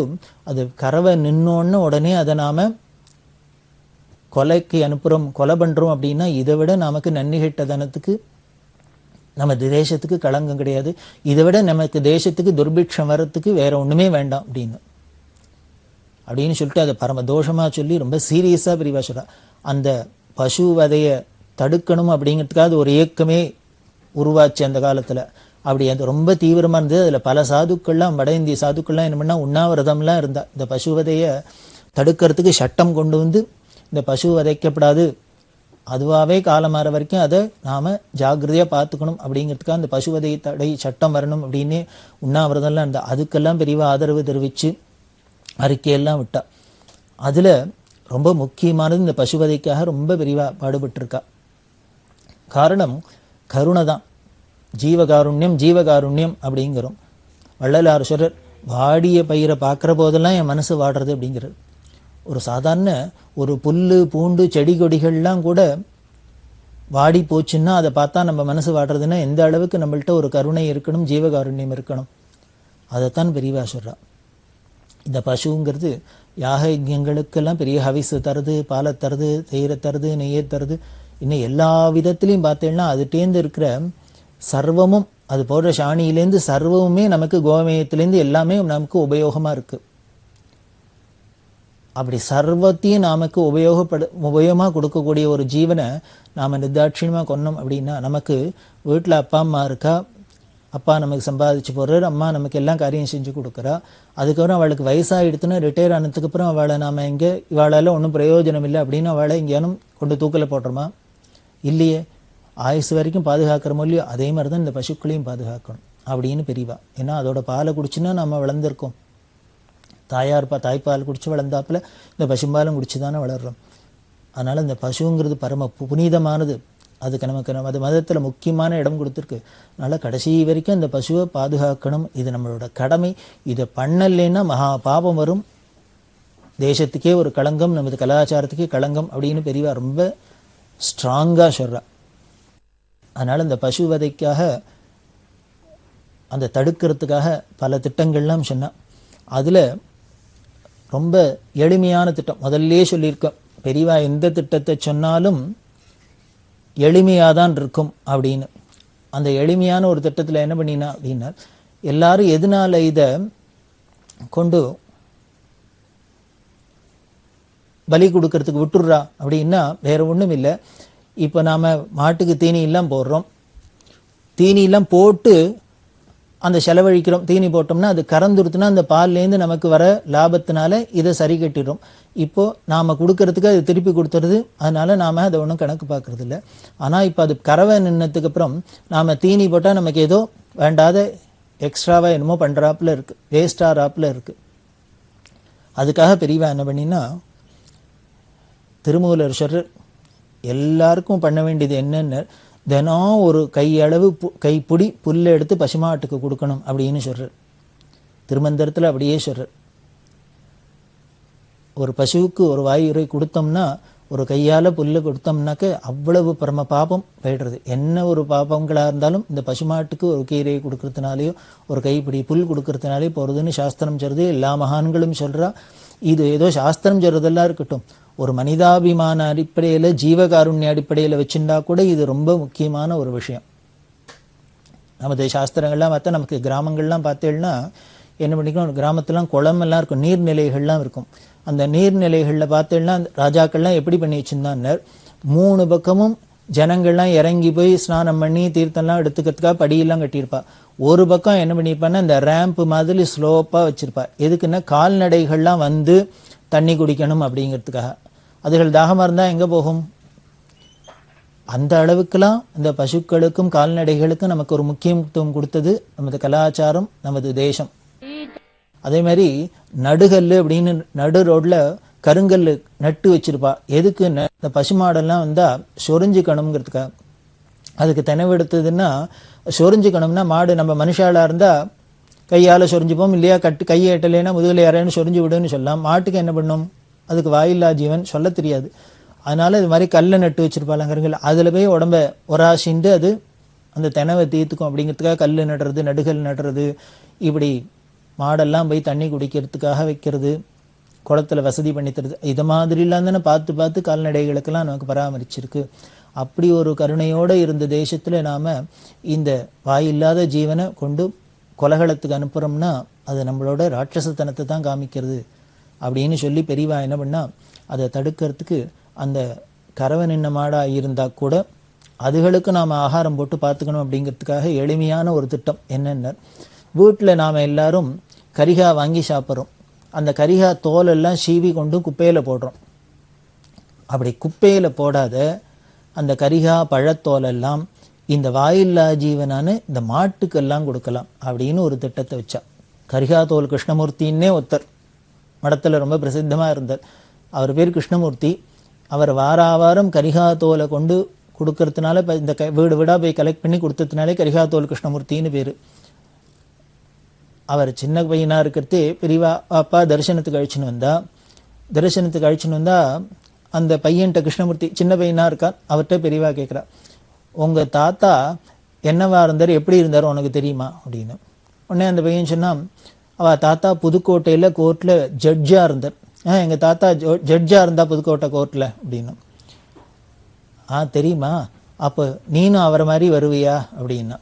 அது கறவை நின்னோன்னு உடனே அதை நாம் கொலைக்கு அனுப்புகிறோம், கொலை பண்ணுறோம் அப்படின்னா இதை விட நமக்கு நன்னிகட்ட தனத்துக்கு நம்ம தேசத்துக்கு களங்கம் கிடையாது. இதை விட நமக்கு தேசத்துக்கு துர்பிக்ஷம் வர்றதுக்கு வேற ஒன்றுமே வேண்டாம் அப்படின்னு சொல்லிட்டு அதை பரம தோஷமாக சொல்லி ரொம்ப சீரியஸாக பிரிவா சொல்கிறா. அந்த பசு வதையை தடுக்கணும் அப்படிங்கிறதுக்காக ஒரு இயக்கமே உருவாச்சு அந்த காலத்தில். அப்படி அது ரொம்ப தீவிரமாக இருந்தது. அதில் பல சாதுக்கள்லாம், வட இந்திய சாதுக்கள்லாம் என்ன பண்ணால் உண்ணாவிரதம்லாம் இருந்தா. இந்த பசு வதையை தடுக்கிறதுக்கு சட்டம் கொண்டு வந்து இந்த பசு வதைக்கப்படாது, அதுவாகவே காலமாற வரைக்கும் அதை நாம் ஜாக்கிரதையாக பார்த்துக்கணும் அப்படிங்கிறதுக்காக அந்த பசுவதை தடை சட்டம் வரணும் அப்படின்னு உண்ணாவிரதம்லாம் இருந்தால். அதுக்கெல்லாம் பெரியவா ஆதரவு தெரிவித்து அறிக்கையெல்லாம் விட்டா. அதில் ரொம்ப முக்கியமானது இந்த பசுவதைக்காக ரொம்ப பெரியவா பாடுபட்டிருக்கா. காரணம் கருணை தான். ஜீவகாருண்யம் ஜீவகாருண்யம் அப்படிங்கிறோம். வள்ளலார் சொல்றார், வாடிய பயிரை பார்க்குற போதெல்லாம் என் மனசு வாடுறது அப்படிங்கிறது. ஒரு சாதாரண ஒரு புல் பூண்டு செடி கொடிகள்லாம் கூட வாடி போச்சுன்னா அதை பார்த்தா நம்ம மனசு வாடுறதுன்னா எந்த அளவுக்கு நம்மள்கிட்ட ஒரு கருணை இருக்கணும், ஜீவகாருண்யம் இருக்கணும். அதைத்தான் பெரியவா சொல்றா. இந்த பசுங்கிறது யாக யஜ்யங்களுக்கெல்லாம் பெரிய ஹவிசு தருது, பாலை தருது, தயிரை தருது, நெய்யை தருது. இன்னும் எல்லா விதத்துலையும் பார்த்தேன்னா அதுட்டேந்து இருக்கிற சர்வமும், அது போடுற சாணியிலேருந்து சர்வமுமே நமக்கு கோமயத்திலேருந்து எல்லாமே நமக்கு உபயோகமாக இருக்குது. அப்படி சர்வத்தையும் நமக்கு உபயோகமாக கொடுக்கக்கூடிய ஒரு ஜீவனை நாம் நிர்தாட்சியமாக கொன்னோம் அப்படின்னா, நமக்கு வீட்டில் அப்பா அம்மா இருக்கா, அப்பா நமக்கு சம்பாதிச்சு போடுறாரு, அம்மா நமக்கு எல்லாம் காரியம் செஞ்சு கொடுக்குறா. அதுக்கப்புறம் அவளுக்கு வயசாகிடுத்துன்னா ரிட்டையர் ஆனதுக்கப்புறம் அவளை நாம் எங்கே இவாளால் ஒன்றும் பிரயோஜனம் இல்லை அப்படின்னு அவளை எங்கேயானும் கொண்டு தூக்கில் போடுறோமா? இல்லையே. ஆயுசு வரைக்கும் பாதுகாக்கிறோமோ இல்லையோ, அதே மாதிரி தான் இந்த பசுக்களையும் பாதுகாக்கணும் அப்படின்னு பெரியவா. ஏன்னா அதோட பாலை குடிச்சுன்னா நம்ம வளர்ந்துருக்கோம். தாய்ப்பால் குடிச்சு வளர்ந்தாப்புல இந்த பசும்பாலும் குடிச்சு தானே வளர்றோம். அதனால் இந்த பசுங்கிறது பரம புனிதமானது. அதுக்கு நமக்கு அது மதத்தில் முக்கியமான இடம் கொடுத்துருக்கு. அதனால் கடைசி வரைக்கும் அந்த பசுவை பாதுகாக்கணும். இது நம்மளோட கடமை. இதை பண்ணலைன்னா மகா பாபம் வரும், தேசத்துக்கே ஒரு களங்கம், நமது கலாச்சாரத்துக்கே களங்கம் அப்படின்னு பெரியவா ரொம்ப ஸ்ட்ராங்காக சொல்கிறா. அதனால் இந்த பசு வதைக்காக, அந்த தடுக்கிறதுக்காக பல திட்டங்கள்லாம் சொன்னான். அதில் ரொம்ப எளிமையான திட்டம் முதல்லே சொல்லியிருக்கோம். பெரியவா எந்த திட்டத்தை சொன்னாலும் எளிமையாதான் இருக்கும் அப்படின்னு. அந்த எளிமையான ஒரு திட்டத்தில் என்ன பண்ணினா அப்படின்னா, எல்லாரும் எதனால இதை கொண்டு பலி கொடுக்கறதுக்கு விட்டுடுறா அப்படின்னா வேற ஒன்றும் இல்லை. இப்போ நாம் மாட்டுக்கு தீனியெல்லாம் போடுறோம், தீனியெல்லாம் போட்டு அந்த செலவழிக்கிறோம். தீனி போட்டோம்னா அது கறந்துருத்துனா அந்த பால்லேருந்து நமக்கு வர லாபத்தினால இதை சரி கட்டிடுறோம். இப்போ நாம் கொடுக்கறதுக்கு அது திருப்பி கொடுத்துருது, அதனால நாம் அதை ஒன்றும் கணக்கு பார்க்கறது இல்லை. ஆனால் இப்போ அது கறவை நின்னதுக்கு அப்புறம் நாம் தீனி போட்டால் நமக்கு ஏதோ வேண்டாத எக்ஸ்ட்ராவாக என்னமோ பண்ணுறாப்புல இருக்குது, வேஸ்டாகிறாப்புல இருக்குது. அதுக்காக பெரியவா என்ன பண்ணினா, திருமூலர் சொல்றார், எல்லாருக்கும் பண்ண வேண்டியது என்னென்ன, தினம் ஒரு கையளவு கைப்பிடி புல்லை எடுத்து பசுமாட்டுக்கு கொடுக்கணும் அப்படின்னு சொல்றார். திருமந்திரத்தில் அப்படியே சொல்றார். ஒரு பசுவுக்கு ஒரு வாயுரை கொடுத்தோம்னா, ஒரு கையால் புல்லை கொடுத்தோம்னாக்க அவ்வளவு பரம பாபம் போய்டுறது. என்ன ஒரு பாபங்களாக இருந்தாலும் இந்த பசுமாட்டுக்கு ஒரு கீரையை கொடுக்கறதுனாலையோ ஒரு கைப்பிடி புல் கொடுக்கறதுனாலே போகிறதுன்னு சாஸ்திரம் சொல்றது. எல்லா மகான்களும் சொல்கிறா. இது ஏதோ சாஸ்திரம் சொல்றதெல்லாம் இருக்கட்டும், ஒரு மனிதாபிமான அடிப்படையில் ஜீவகாருண்ய அடிப்படையில் வச்சுருந்தா கூட இது ரொம்ப முக்கியமான ஒரு விஷயம். நமது சாஸ்திரங்கள்லாம் பார்த்தா நமக்கு கிராமங்கள்லாம் பார்த்தேன்னா என்ன பண்ணிக்கணும், கிராமத்துலாம் குளமெல்லாம் இருக்கும், நீர்நிலைகள்லாம் இருக்கும். அந்த நீர்நிலைகளில் பார்த்தேன்னா ராஜாக்கள்லாம் எப்படி பண்ணி வச்சுருந்தாங்க, 3 பக்கமும் ஜனங்கள்லாம் இறங்கி போய் ஸ்நானம் பண்ணி தீர்த்தம்லாம் எடுத்துக்கிறதுக்காக படியெல்லாம் கட்டியிருப்பா. ஒரு பக்கம் என்ன பண்ணியிருப்பான்னா இந்த ரேம்ப் மாதிரி ஸ்லோப்பாக வச்சுருப்பா. எதுக்குன்னா கால்நடைகள்லாம் வந்து தண்ணி குடிக்கணும் அப்படிங்கிறதுக்காக. அதுகள் தாகமாக இருந்தால் எங்கே போகும்? அந்த அளவுக்குலாம் இந்த பசுக்களுக்கும் கால்நடைகளுக்கும் நமக்கு ஒரு முக்கியத்துவம் கொடுத்தது நமது கலாச்சாரம், நமது தேசம். அதே மாதிரி நடுகல் அப்படின்னு நடு ரோட்ல கருங்கல் நட்டு வச்சிருப்பா. எதுக்கு? இந்த பசுமாடெல்லாம் வந்தால் சொரிஞ்சுக்கணுங்கிறதுக்காக. அதுக்கு தெனவெடுத்ததுன்னா சொரிஞ்சுக்கணும்னா, மாடு நம்ம மனுஷாலாக இருந்தால் கையால் சொரிஞ்சுப்போம் இல்லையா, கையை எட்டலைன்னா முதுகில் யாரையும் சொரிஞ்சு விடுன்னு சொல்லலாம். மாட்டுக்கு என்ன பண்ணும்? அதுக்கு வாயில்லா ஜீவன், சொல்ல தெரியாது. அதனால இது மாதிரி கல்லை நட்டு வச்சிருப்பாங்க கருங்கல். அதில் போய் உடம்ப ஒராசிண்டு அது அந்த தெனவை தீர்த்துக்கும் அப்படிங்கிறதுக்காக கல் நடுறது, நடுகல் நடுறது, இப்படி மாடெல்லாம் போய் தண்ணி குடிக்கிறதுக்காக வைக்கிறது, குளத்துல வசதி பண்ணி தருது. இது மாதிரிலாம் தானே பார்த்து பார்த்து கால்நடைகளுக்கெல்லாம் நமக்கு பராமரிச்சிருக்கு. அப்படி ஒரு கருணையோடு இருந்த தேசத்தில் நாம் இந்த வாயில்லாத ஜீவனை கொண்டு கொலகளத்துக்கு அனுப்புகிறோம்னா அது நம்மளோட ராட்சசத்தனத்தை தான் காமிக்கிறது அப்படின்னு சொல்லி பெரியவா என்ன பண்ணால், அதை தடுக்கிறதுக்கு அந்த கறவை நின்ன மாடாக இருந்தால் கூட அதுகளுக்கு நாம் ஆகாரம் போட்டு பார்த்துக்கணும் அப்படிங்கிறதுக்காக எளிமையான ஒரு திட்டம் என்னென்ன, வீட்டில் நாம் எல்லாரும் கரிகா வாங்கி சாப்பிட்றோம். அந்த கரிகா தோலெல்லாம் சீவி கொண்டு குப்பையில் போடுறோம். அப்படி குப்பையில் போடாத அந்த கரிகா பழத்தோலெல்லாம் இந்த வாயில்லா ஜீவனான இந்த மாட்டுக்கெல்லாம் கொடுக்கலாம் அப்படின்னு ஒரு திட்டத்தை வச்சா. கரிகா தோல் கிருஷ்ணமூர்த்தின்னே ஒருத்தர் மடத்தில் ரொம்ப பிரசித்தமாக இருந்தார். அவர் பேர் கிருஷ்ணமூர்த்தி. அவர் வாராவாரம் கரிகா தோலை கொண்டு கொடுக்கறதுனால இப்போ இந்த வீடு வீடாக போய் கலெக்ட் பண்ணி கொடுத்ததுனாலே கரிகா தோல் கிருஷ்ணமூர்த்தின்னு பேர். அவர் சின்ன பையனாக இருக்கிறதே பெரியவா அப்பா தரிசனத்துக்கு அழிச்சுன்னு வந்தா அந்த பையன்கிட்ட கிருஷ்ணமூர்த்தி சின்ன பையனாக இருக்கார். அவர்கிட்ட பெரியவா கேட்குறா, உங்கள் தாத்தா என்னவா இருந்தார், எப்படி இருந்தார் உனக்கு தெரியுமா அப்படின்னு. உடனே அந்த பையன் சொன்னான், அவள் தாத்தா புதுக்கோட்டையில் கோர்ட்டில் ஜட்ஜாக இருந்தார். எங்கள் தாத்தா ஜட்ஜாக இருந்தா புதுக்கோட்டை கோர்ட்டில் அப்படின்னு. தெரியுமா, அப்போ நீனும் அவரை மாதிரி வருவியா அப்படின்னா.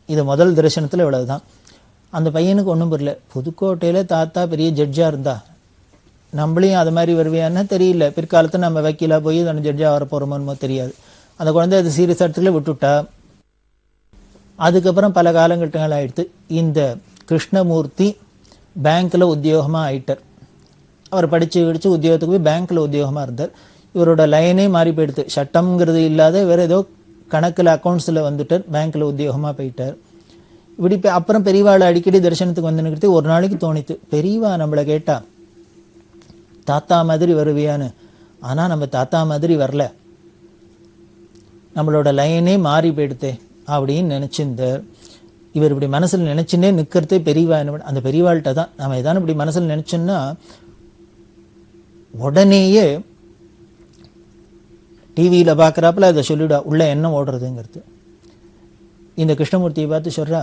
இது முதல் தரிசனத்தில் இவ்வளவுதான். அந்த பையனுக்கு ஒன்றும் புரியல. புதுக்கோட்டையில் தாத்தா பெரிய ஜட்ஜாக இருந்தா நம்மளையும் அது மாதிரி வருவியான்னு தெரியல. பிற்காலத்தில் நம்ம வக்கீலாக போய் அந்த ஜட்ஜாக வர போகிறோமோ தெரியாது. அந்த குழந்தை அது சீரியஸ் இடத்துல விட்டுட்டா. அதுக்கப்புறம் பல காலங்கட்டங்கள் ஆயிடுத்து. இந்த கிருஷ்ணமூர்த்தி பேங்க்கில் உத்தியோகமாக ஆயிட்டார். அவர் படித்து உத்தியோகத்துக்கு போய் பேங்க்கில் உத்தியோகமாக இருந்தார். இவரோட லைனே மாறி போயிடுது. சட்டம்ங்கிறது இல்லாத வேறு ஏதோ கணக்கில் அக்கௌண்ட்ஸில் வந்துட்டார். பேங்க்கில் உத்தியோகமாக போயிட்டார். இப்படி அப்புறம் பெரியவாளை அடிக்கடி தரிசனத்துக்கு வந்துனுக்கிறது. ஒரு நாளைக்கு தோணித்து, பெரியவா நம்மளை கேட்டா தாத்தா மாதிரி வருவியான்னு. ஆனால் நம்ம தாத்தா மாதிரி வரல, நம்மளோட லைனே மாறி போயிடுத்தே அப்படின்னு நினச்சிருந்தார். இவர் இப்படி மனசில் நினச்சின்னே நிற்கிறதே பெரியவா என்ன, அந்த பெரியவாள்கிட்ட தான் நம்ம எதான இப்படி மனசில் நினச்சோன்னா உடனேயே டிவியில் பார்க்குறாப்புல அதை சொல்லிவிடா உள்ள என்ன ஓடுறதுங்கிறது. இந்த கிருஷ்ணமூர்த்தியை பார்த்து சொல்கிறா,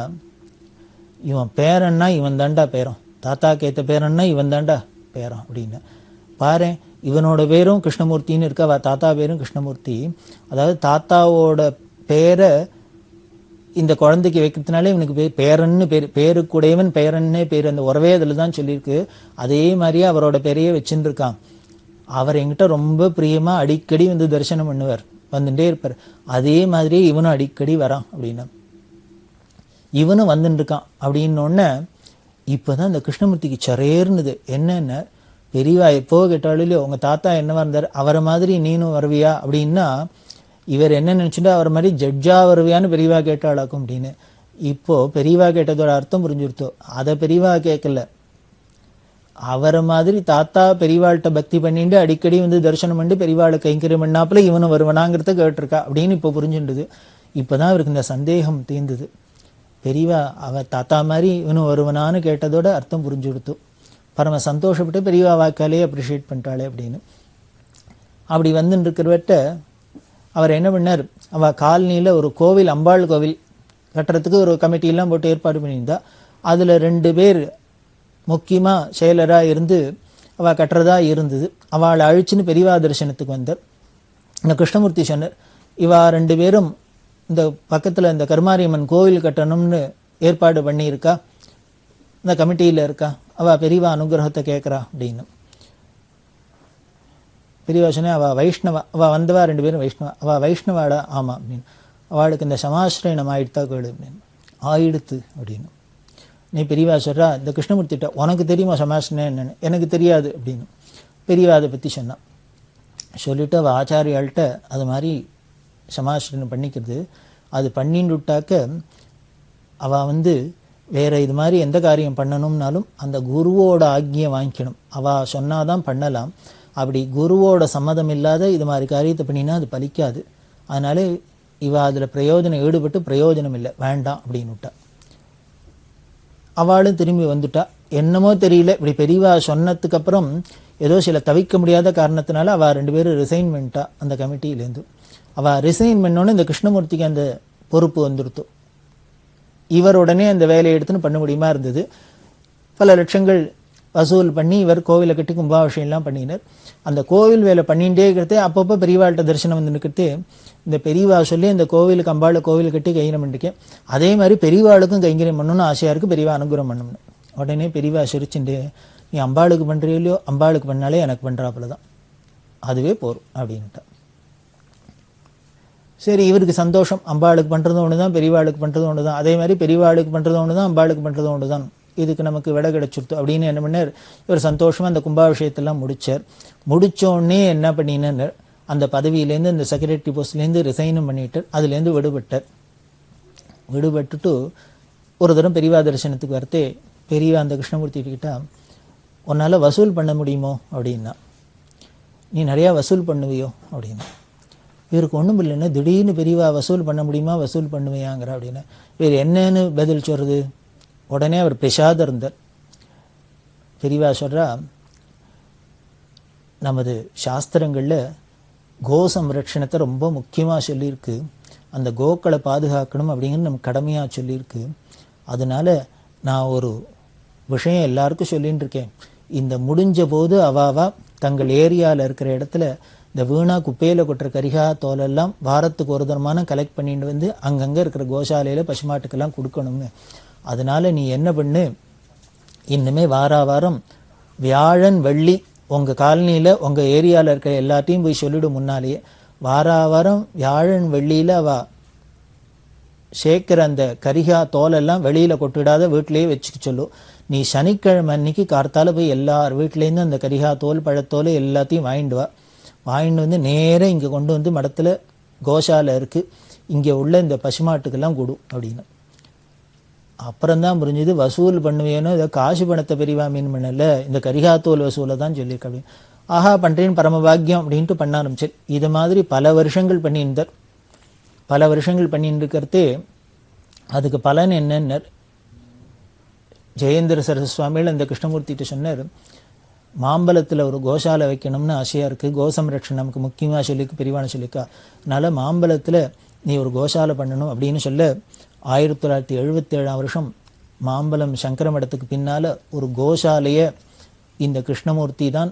இவன் பேரன்னா இவன் தாண்டா பேரம், தாத்தாக்கு ஏற்ற பேரன்னா இவன் தாண்டா பேரம் அப்படின்னு. பாரு இவனோட பேரும் கிருஷ்ணமூர்த்தின்னு இருக்கு, அவ தாத்தா பேரும் கிருஷ்ணமூர்த்தி. அதாவது தாத்தாவோட பேரை இந்த குழந்தைக்கு வைக்கிறதுனால இவனுக்கு பேரன்னு பேர், பேருக்குடையவன் பேரன்னே பேர், அந்த உறவே அதில் தான் சொல்லியிருக்கு. அதே மாதிரியே அவரோட பேரையே வச்சுட்டு இருக்கான். அவர் என்கிட்ட ரொம்ப பிரியமா அடிக்கடி வந்து தரிசனம் பண்ணுவார், வந்துட்டே இருப்பார். அதே மாதிரியே இவனும் அடிக்கடி வரான் அப்படின்னா இவனும் வந்துட்டு இருக்கான் அப்படின்னோடனே இப்போதான் இந்த கிருஷ்ணமூர்த்திக்கு சரேர்னுது. என்னென்ன பெரியவா எப்போ கேட்டாலும் இல்லையோ உங்க தாத்தா என்னவா இருந்தார், அவரை மாதிரி நீனும் வருவியா அப்படின்னா இவர் என்ன நினைச்சுட்டு அவர் மாதிரி ஜட்ஜா வருவியான்னு பெரியவா கேட்டாளாக்கும் அப்படின்னு. இப்போ பெரியவா கேட்டதோட அர்த்தம் புரிஞ்சுருத்தோ. அதை பெரியவா கேட்கல, அவரை மாதிரி தாத்தா பெரியவாள்கிட்ட பக்தி பண்ணிட்டு அடிக்கடி வந்து தரிசனம் பண்ணி பெரியவாளை கைங்கரியம் பண்ணாப்புல இவனும் வருவனாங்கிறத கேட்டிருக்கா அப்படின்னு இப்போ புரிஞ்சுட்டுது. இப்போதான் அவருக்கு இந்த சந்தேகம் தீர்ந்தது. பெரியவா அவ தாத்தா மாதிரி இவனும் வருவனான்னு கேட்டதோட அர்த்தம் புரிஞ்சு கொடுத்து பரம சந்தோஷப்பட்டு பெரியவா வாக்காலே அப்ரிஷியேட் பண்ணிட்டாளே அப்படின்னு. அப்படி வந்துட்டு இருக்கிறவட்ட அவர் என்ன பண்ணார், அவ காலனியில் ஒரு கோவில், அம்பாள் கோவில் கட்டுறதுக்கு ஒரு கமிட்டியெல்லாம் போட்டு ஏற்பாடு பண்ணியிருந்தா. அதில் 2 பேர் முக்கியமாக செயலராக இருந்து அவள் கட்டுறதா இருந்தது. அவளை அழிச்சுன்னு பெரியவா தரிசனத்துக்கு வந்தார். இந்த கிருஷ்ணமூர்த்தி சொன்னார், இவா 2 பேரும் இந்த பக்கத்தில் இந்த கருமாரியம்மன் கோவில் கட்டணும்னு ஏற்பாடு பண்ணியிருக்கா, இந்த கமிட்டியில் இருக்கா, அவள் பெரியவா அனுகிரகத்தை கேட்குறா அப்படின்னு. பெரியவா சொன்ன அவள் வைஷ்ணவா, அவள் வந்தவா 2 பேரும் வைஷ்ணவா, அவள் வைஷ்ணவாடா, ஆமாம் அப்படின்னு. அவளுக்கு இந்த சமாசிரயணம் ஆயிடுத்தா கேளு அப்படின்னு. ஆயிடுத்து அப்படின்னு. நீ பெரியவா சொல்கிறா, இந்த கிருஷ்ணமூர்த்திட்ட உனக்கு தெரியுமா சமாசிரயம் என்னன்னு, எனக்கு தெரியாது அப்படின்னு. பெரியவா அதை பற்றி சொன்னான். சொல்லிவிட்டு அவள் ஆச்சாரியாள்கிட்ட அது மாதிரி சமாசிரயம் பண்ணிக்கிறது, அது பண்ணிட்டு விட்டாக்க அவள் வந்து வேற இது மாதிரி எந்த காரியம் பண்ணணும்னாலும் அந்த குருவோட ஆக்ஞையை வாங்கிக்கணும். அவள் சொன்னாதான் பண்ணலாம். அப்படி குருவோட சம்மதம் இல்லாத இது மாதிரி காரியத்தை பண்ணினா அது பலிக்காது. அதனால இவ அதில் பிரயோஜனம் ஈடுபட்டு பிரயோஜனம் இல்லை, வேண்டாம் அப்படின்னு விட்டா. அவளும் திரும்பி வந்துட்டா. என்னமோ தெரியல, இப்படி பெரியவா சொன்னதுக்கு அப்புறம் ஏதோ சில தவிக்க முடியாத காரணத்தினால அவள் 2 பேரும் ரிசைன் பண்ணிட்டா அந்த கமிட்டியிலேருந்து. அவள் ரிசைன் பண்ணோன்னு இந்த கிருஷ்ணமூர்த்திக்கு அந்த பொறுப்பு வந்துடுத்து. இவர் உடனே அந்த வேலையை எடுத்துன்னு பண்ண முடியுமா இருந்தது. பல லட்சங்கள் வசூல் பண்ணி இவர் கோவிலை கட்டி கும்பாபிஷேகம்லாம் பண்ணினார். அந்த கோவில் வேலை பண்ணிகிட்டே இருக்கிறதே அப்பப்போ பெரியவாள்கிட்ட தரிசனம் வந்து நிற்கிறது. இந்த பெரியவா சொல்லி இந்த கோவிலுக்கு அம்பாளை கோவில் கட்டி கைங்கரியம் பண்ணிருக்கேன், அதே மாதிரி பெரியவாளுக்கும் கைங்கரியம் பண்ணணும்னு ஆசையாக இருக்குது, பெரியவா அனுகிரகம் பண்ணணும்னு. உடனே பெரியவா சிரிச்சுட்டு, நீ அம்பாளுக்கு பண்ணுறியோ இல்லையோ, அம்பாளுக்கு பண்ணாலே எனக்கு பண்ணுறாப்புல தான், அதுவே போரும் அப்படின்ட்டா. சரி, இவருக்கு சந்தோஷம். அம்பாளுக்கு பண்ணுறது ஒன்று தான், பெரியவாளுக்கு பண்ணுறது ஒன்று தான், அதே மாதிரி பெரியவாளுக்கு பண்ணுறது ஒன்று தான், அம்பாளுக்கு பண்ணுறது ஒன்று தான், இதுக்கு நமக்கு விட கிடைச்சிருத்தோம் அப்படின்னு என்ன பண்ணார், இவர் சந்தோஷமாக அந்த கும்பாபிஷேகத்தெல்லாம் முடித்தார். முடித்தோடனே என்ன பண்ணினார், அந்த பதவியிலேருந்து அந்த செக்ரட்டரி போஸ்ட்லேருந்து ரிசைனும் பண்ணிட்டார், அதுலேருந்து விடுபட்டார். விடுபட்டுட்டு ஒரு தரம் பெரியவா தரிசனத்துக்கு வரத்தே பெரியவா அந்த கிருஷ்ணமூர்த்தி கிட்ட, உன்னால் வசூல் பண்ண முடியுமோ அப்படின்னா. நீ நிறையா வசூல் பண்ணுவியோ அப்படின்னா. இவருக்கு ஒன்றும் இல்லைன்னா திடீர்னு பெரியவா வசூல் பண்ண முடியுமா, வசூல் பண்ணுவியாங்கிற அப்படின்னா இவர் என்னன்னு பதில் சொல்கிறது. உடனே அவர் பிரசாதம் இருந்தார். பெரியவா சொல்கிறா, நமது சாஸ்திரங்களில் கோ சம்ரட்சணத்தை ரொம்ப முக்கியமாக சொல்லியிருக்கு. அந்த கோக்களை பாதுகாக்கணும் அப்படிங்கிறது நம்ம கடமையாக சொல்லியிருக்கு. அதனால நான் ஒரு விஷயம் எல்லாருக்கும் சொல்லின்னு இருக்கேன். இந்த முடிஞ்ச போது அவாவா தங்கள் ஏரியாவில் இருக்கிற இடத்துல இந்த வீணா குப்பையில் கொட்டுற கரிகா தோலெல்லாம் வாரத்துக்கு ஒரு தரமான கலெக்ட் பண்ணிட்டு வந்து அங்கங்கே இருக்கிற கோசாலையில் பசுமாட்டுக்கெல்லாம் கொடுக்கணும்னு. அதனால நீ என்ன பண்ணு, இன்னுமே வாரம் வியாழன் வெள்ளி உங்கள் காலனியில் உங்கள் ஏரியாவில் இருக்கிற எல்லாத்தையும் போய் சொல்லிவிடும். முன்னாலேயே வாரம் வியாழன் வெள்ளியில் அவள் சேர்க்கிற அந்த கரிகா தோலெல்லாம் வெளியில் கொட்டிடாத வீட்டிலேயே வச்சுக்க சொல்லு. நீ சனிக்கிழமை அன்னைக்கு கார்த்தால போய் எல்லார் வீட்டிலேருந்து அந்த கரிகா தோல் பழத்தோல் எல்லாத்தையும் வாங்கிட்டு வா. வாங்கிட்டு வந்து நேராக இங்கே கொண்டு வந்து மடத்தில் கோஷாலை இருக்குது, இங்கே உள்ள இந்த பசுமாட்டுக்கெல்லாம் கொடு அப்படின்னு. அப்புறம்தான் புரிஞ்சுது, வசூல் பண்ணுவேனோ இதை காசு பணத்தை பெரியவா மீன் பண்ணல, இந்த கரிகாத்தோல் வசூலை தான் சொல்லியிருக்க அப்படின்னு. ஆஹா பண்ணுறேன்னு பரமபாக்கியம் அப்படின்ட்டு பண்ண ஆரம்பிச்சார். இது மாதிரி பல வருஷங்கள் பண்ணியிருந்தார். பல வருஷங்கள் பண்ணிட்டு இருக்கிறதே அதுக்கு பலன் என்னன்னு ஜெயேந்திர சரஸ்வதி சுவாமிகள் அந்த கிருஷ்ணமூர்த்திகிட்ட சொன்னார், மாம்பழத்தில் ஒரு கோசாலை வைக்கணும்னு ஆசையாக இருக்குது, கோசம்ரட்சணம் நமக்கு முக்கியமாக சொல்லிக்கு பெரியவான சொல்லிக்கா, அதனால் மாம்பழத்தில் நீ ஒரு கோசாலை பண்ணணும் அப்படின்னு சொல்ல 1977 வருஷம் மாம்பழம் சங்கர மடத்துக்கு பின்னால் ஒரு கோசாலையை இந்த கிருஷ்ணமூர்த்தி தான்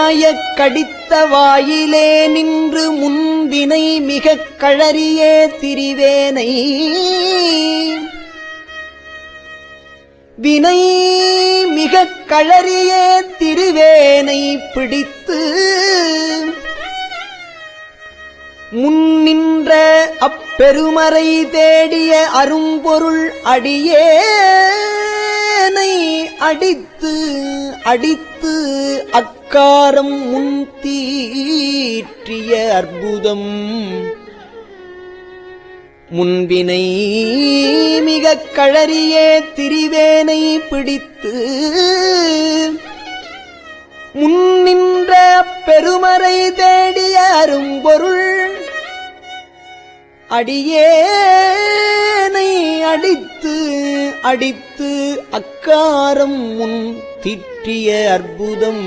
மாயக் கடித்த வாயிலே நின்று முன்வினை மிகக் கழறியே திரிவேனை வினை மிகக் கழறியே திரிவேனை பிடித்து முன்னின்ற அப்பெருமறை தேடிய அரும்பொருள் அடியேனை அடித்து அடித்து அக்காரம் முன்தீற்றிய அற்புதம் முன்பினை மிகக் கழறியே திரிவேனை பிடித்து முன்னின்ற பெருமறை தேடிய அரும்பொருள் அடியேனை அடித்து அடித்து அக்காரம் முன் திற்றிய அற்புதம்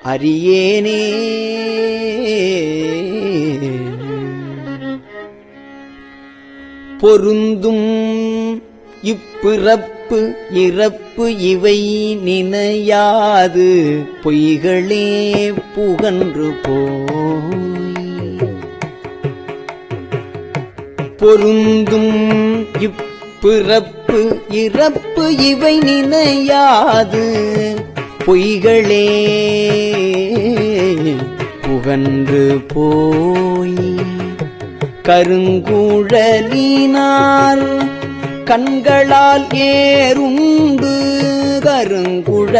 அறியேனே. பொருந்தும் இப்பிறப்பு இறப்பு இவை நினையாது பொய்களே புகன்று போய் பொருந்தும் இப்பிறப்பு இறப்பு இவை நினையாது பொய்களே புகன்று போய் கருங்குழலினார் கண்களால் ஏறுண்டு கருங்குழலினார்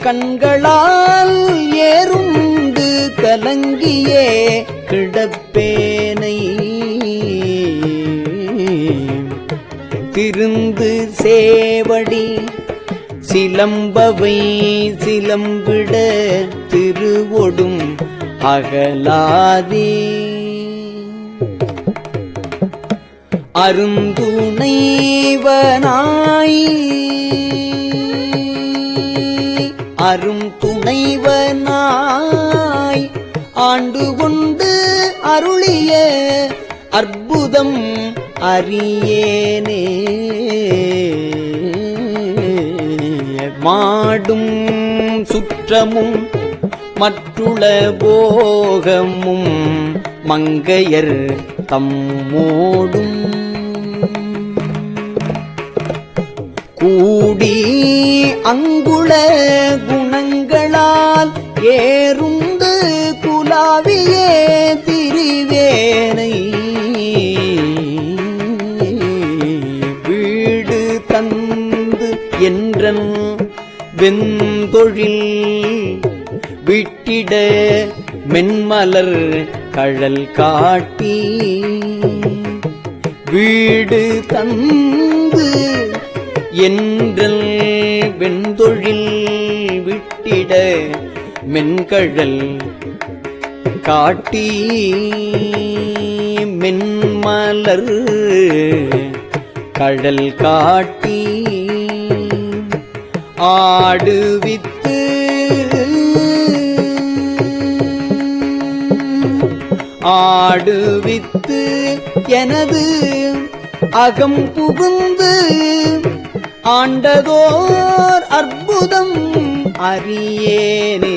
கண்களால் ஏறுண்டு கலங்கியே கிடப்பேனை திருந்து சேவடி சிலம்பவை சிலம்பிட திருவொடும் அகலாதே அருந்துணைவனாய் அருந்துணைவனாய் ஆண்டு கொண்டு அருளிய அற்புதம் அறியேனே. மாடும் சுற்றமும் மற்றுள போகமும் மங்கையர் தம்மோடும் கூடி அங்குள குணங்களால் ஏறுந்து குலாவியே திரிவேனை வீடு தந்து என்றன் வெந்தொழில் விட்டிட மென்மலர் கழல் காட்டி வீடு தந்து என்றல் வெந்தொழில் விட்டிட மென்கழல் காட்டி மென்மலர் கழல் காட்டி ஆடுவித்து ஆடுவித்து எனது அகம் புகுந்து ஆண்டதோர் அற்புதம் அறியேனே.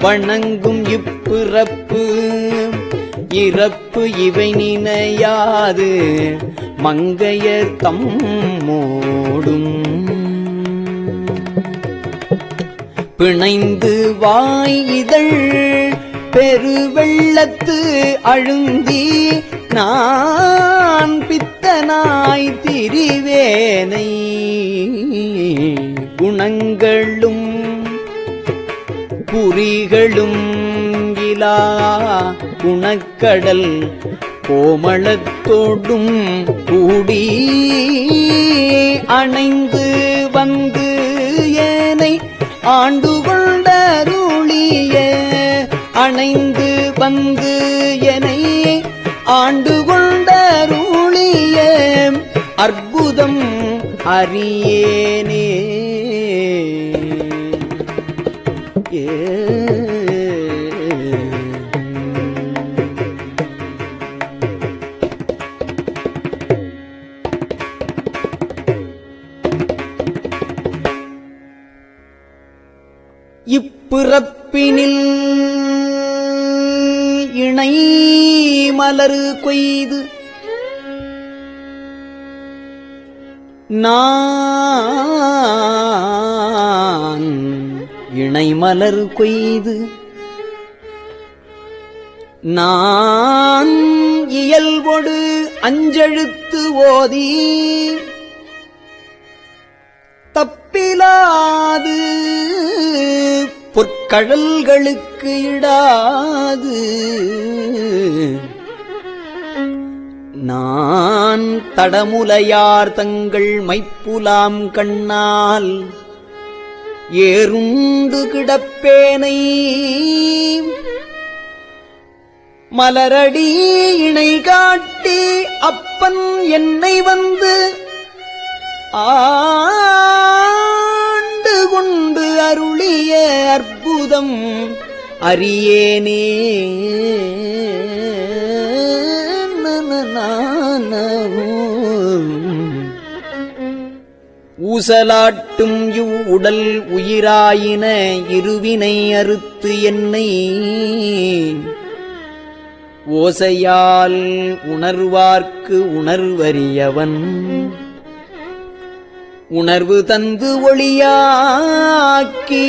வணங்கும் இப்பிறப்பு இறப்பு இவை நினையாது மங்கையர் தம்மோடும் பிணைந்து வாய் இதழ் பெருவெள்ளத்து அழுந்தி நான் பித்தனாய் திரிவேனை குணங்களும் குறிகளும் இலா குணக்கடல் கோமளத்தோடும் கூடி அணைந்து வந்து ஏனை ஆண்டு கொண்டருளிய அணைந்து வந்து எனை ஆண்டு கொண்டருளிய அற்புதம் அறியேனே. இப்பிறப்பினில் இணை மலரு கொய்து நான் இணை மலர் கொய்து நான் இயல்பொடு அஞ்செழுத்து ஓதி தப்பிலாது பொற்கழல்களுக்கு இடாது நான் தடமுலையார் தங்கள் மைப்புலாம் கண்ணால் ஏறுண்டு கிடப்பேனை மலரடி இணை காட்டி அப்பன் என்னை வந்து ஆண்டு கொண்டு அருளிய அற்புதம் அறியேனே. ஊசலாட்டும் இவ்வுடல் உயிராயின இருவினை அறுத்து என்னை ஓசையால் உணர்வார்க்கு உணர்வறியவன் உணர்வு தந்து ஒளியாக்கி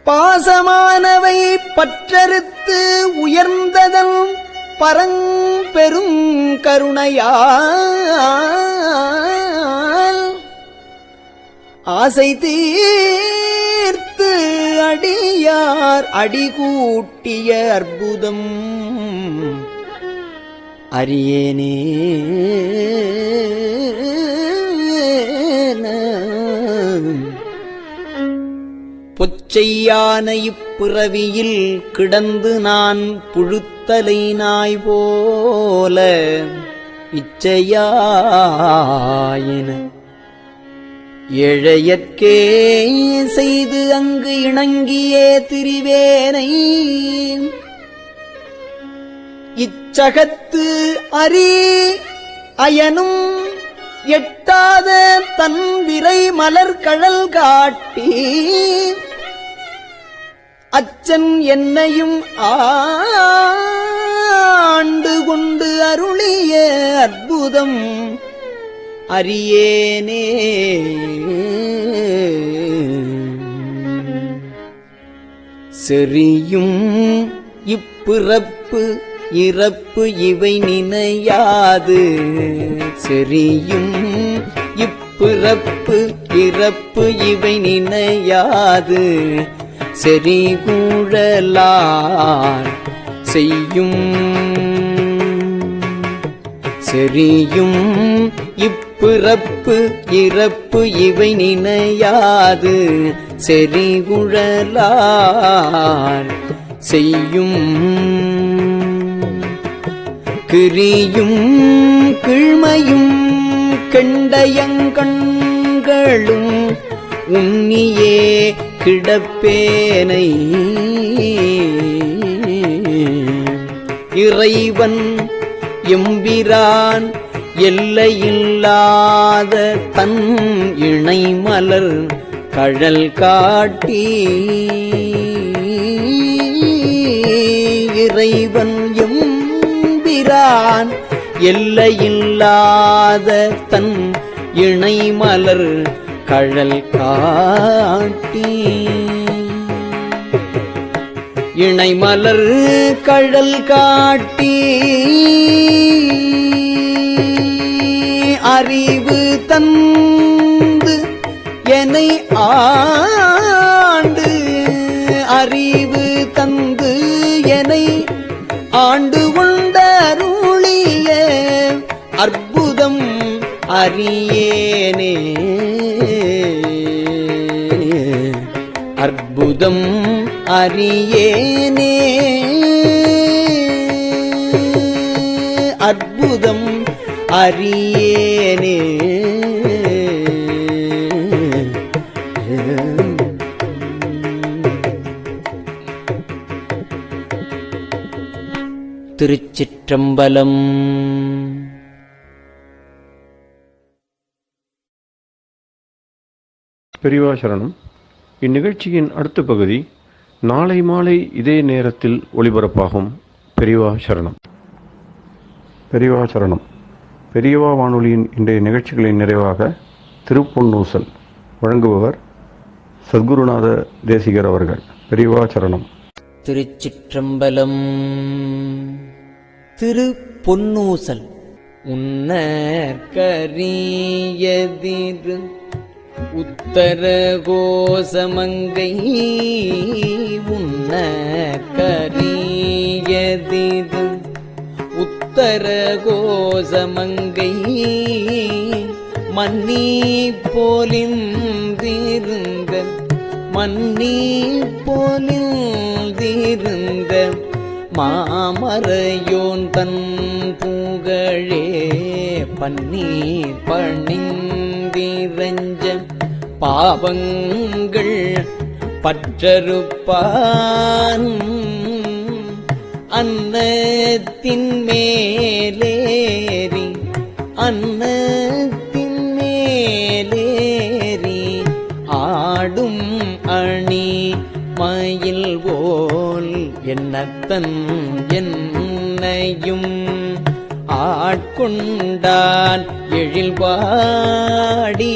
பாசமானவை பற்றறுத்து உயர்ந்ததன் பரம்பெரும் கருணையால் ஆசை தீர்த்து அடியார் அடிகூட்டிய அற்புதம் அறியேனே. பொச்சையான இப்பிறவியில் கிடந்து நான் புழுத்தலை நாய் போல இச்சையாயின ஏழையற்கே செய்து அங்கு இணங்கியே திரிவேனை இச்சகத்து அரி அயனும் எட்டாத தன் விரை மலர் கழல் காட்டி அச்சன் என்னையும் ஆண்டு கொண்டு அருளிய அற்புதம் அறியேனே. செறியும் இப்பிறப்பு இறப்பு இவை நினையாது செறியும் இப்பிறப்பு இறப்பு இவை நினையாது செறிகூழலார் செய்யும் செறியும் இப்பிறப்பு இறப்பு இவை நினையாது செறிகுழலார் செய்யும் கிரியும் கிழ்மையும் கெண்டயங்கண்களும் உன்னியே கிடப்பேனை இறைவன் எம்பிரான் எல்லையில்லாத தன் இணை மலர் கழல் காட்டி இறைவன் எம்பிரான் எல்லையில்லாத தன் இணை மலர் கழல் காட்டி இணை மலர் கழல் காட்டி அறிவு தந்து என்னை ஆண்டு அறிவு தந்து என்னை ஆண்டு கொண்டருளிய அற்புதம் அறியேனே. அற்புதம் அறியேனே. அற்புதம் அறியேனே. திருச்சிற்றம்பலம். பெரியவா சரணம். இந்நிகழ்ச்சியின் அடுத்த பகுதி நாளை மாலை இதே நேரத்தில் ஒளிபரப்பாகும். பெரியவா சரணம். பெரியவா சரணம். பெரியவா வானொலியின் இன்றைய நிகழ்ச்சிகளின் நிறைவாக திருப்பொன்னூசல் வழங்குபவர் சத்குருநாத தேசிகர் அவர்கள். பெரியவா சரணம். திருச்சிற்றம்பலம். திரு பொன்னூசல். உன்னற்கரியதிரு உத்தர கோசமங்கை உன்னற்கரியதிரு உத்தர கோசமங்கை மன்னி போலிந்திருந்த மன்னி போலிந்திருந்த மாமரையோன் தன் புகழே பன்னீர் பணிந்திரஞ்ச பாவங்கள் பற்றறுப்பான் அன்னத்தின் மேலேறி அன்னத்தின் மேலேறி ஆடும் அணி மயில் போல் என்னத்தன் என்னையும் ஆட்கொண்டான் எழில்வாடி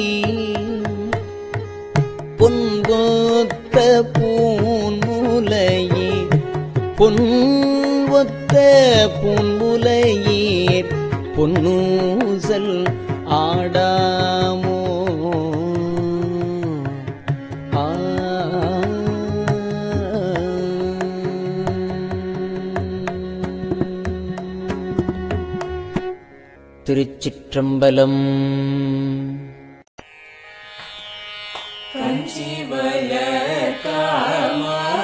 பொன்பொத்த பூன்முலையீர் பொன்வொத்த பூன்முலையீர் பொன்னூசல் ஆடாமோ திருச்சிற்றம்பலம். கஞ்சிவல காமாட்சி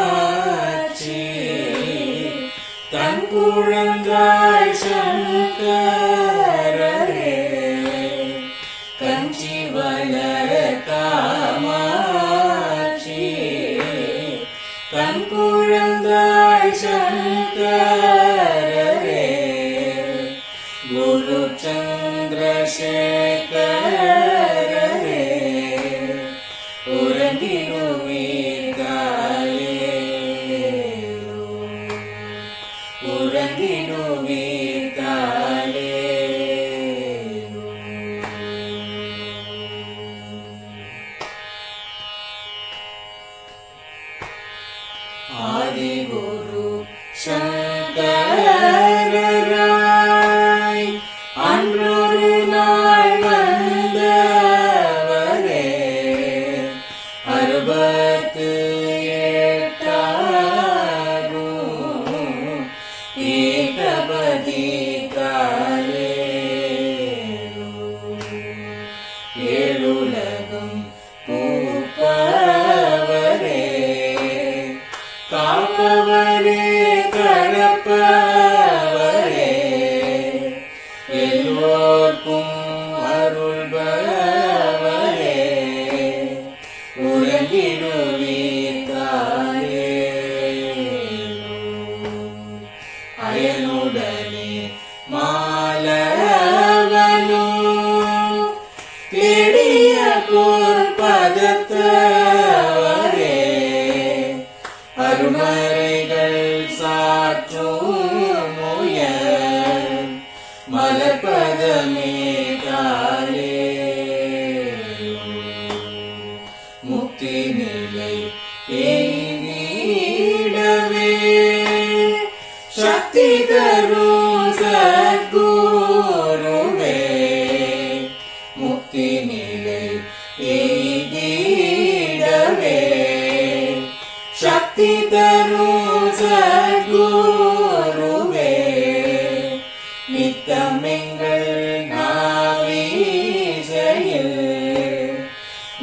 தன் குழந்தாய் சங்கரரே கஞ்சிவல காமாட்சி தன் குழந்தாய் சங்கரரே குரு சந்திரசேகரரே ஆதிகுரு சங்கரராய் அன்றொரு நாள் வந்தவரே அறுபத்து எட்டாரும் ஏகபதி காலே ஏழுலகம் பூப்பவரே காப்பவரே கடப்பவரே எல்லோர்க்கும் அருள்பவரே உறங்கிடுவீர்காலே அயனுடனே மாலவனோ தேடிய பொற்பதத்தவரே அருமறைகள் சாற்றும் முயல் மலர்பதமே காலே முக்தி நிலை எய்திடவே சக்தி தரும் சத்குருவே முக்தி நிலை எய்திடவே சக்தி தரும் சத்குருவே நித்தமெங்கள் நாவீசையில்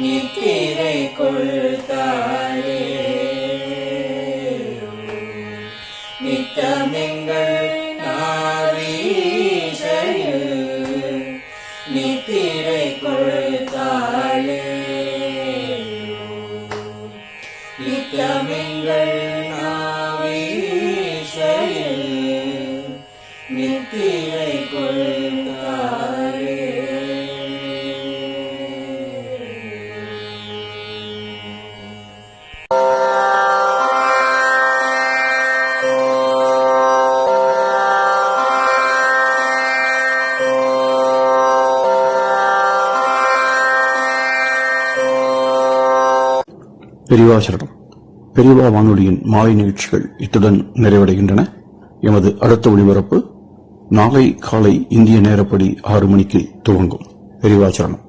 நித்திரை கொள்தாயே நித்தமெங்கள் நாவீசையில் நித்திரை கொள்தாயே நித்தமெங்கள் நாவீசையில் நித்திரை கொள்தாயே. பெரியவாசரணம். பெரியவா வானொலியின் மாலை நிகழ்ச்சிகள் இத்துடன் நிறைவடைகின்றன. எமது அடுத்த ஒளிபரப்பு நாளை காலை இந்திய நேரப்படி 6 மணிக்கு துவங்கும். பெரியவாசரணம்.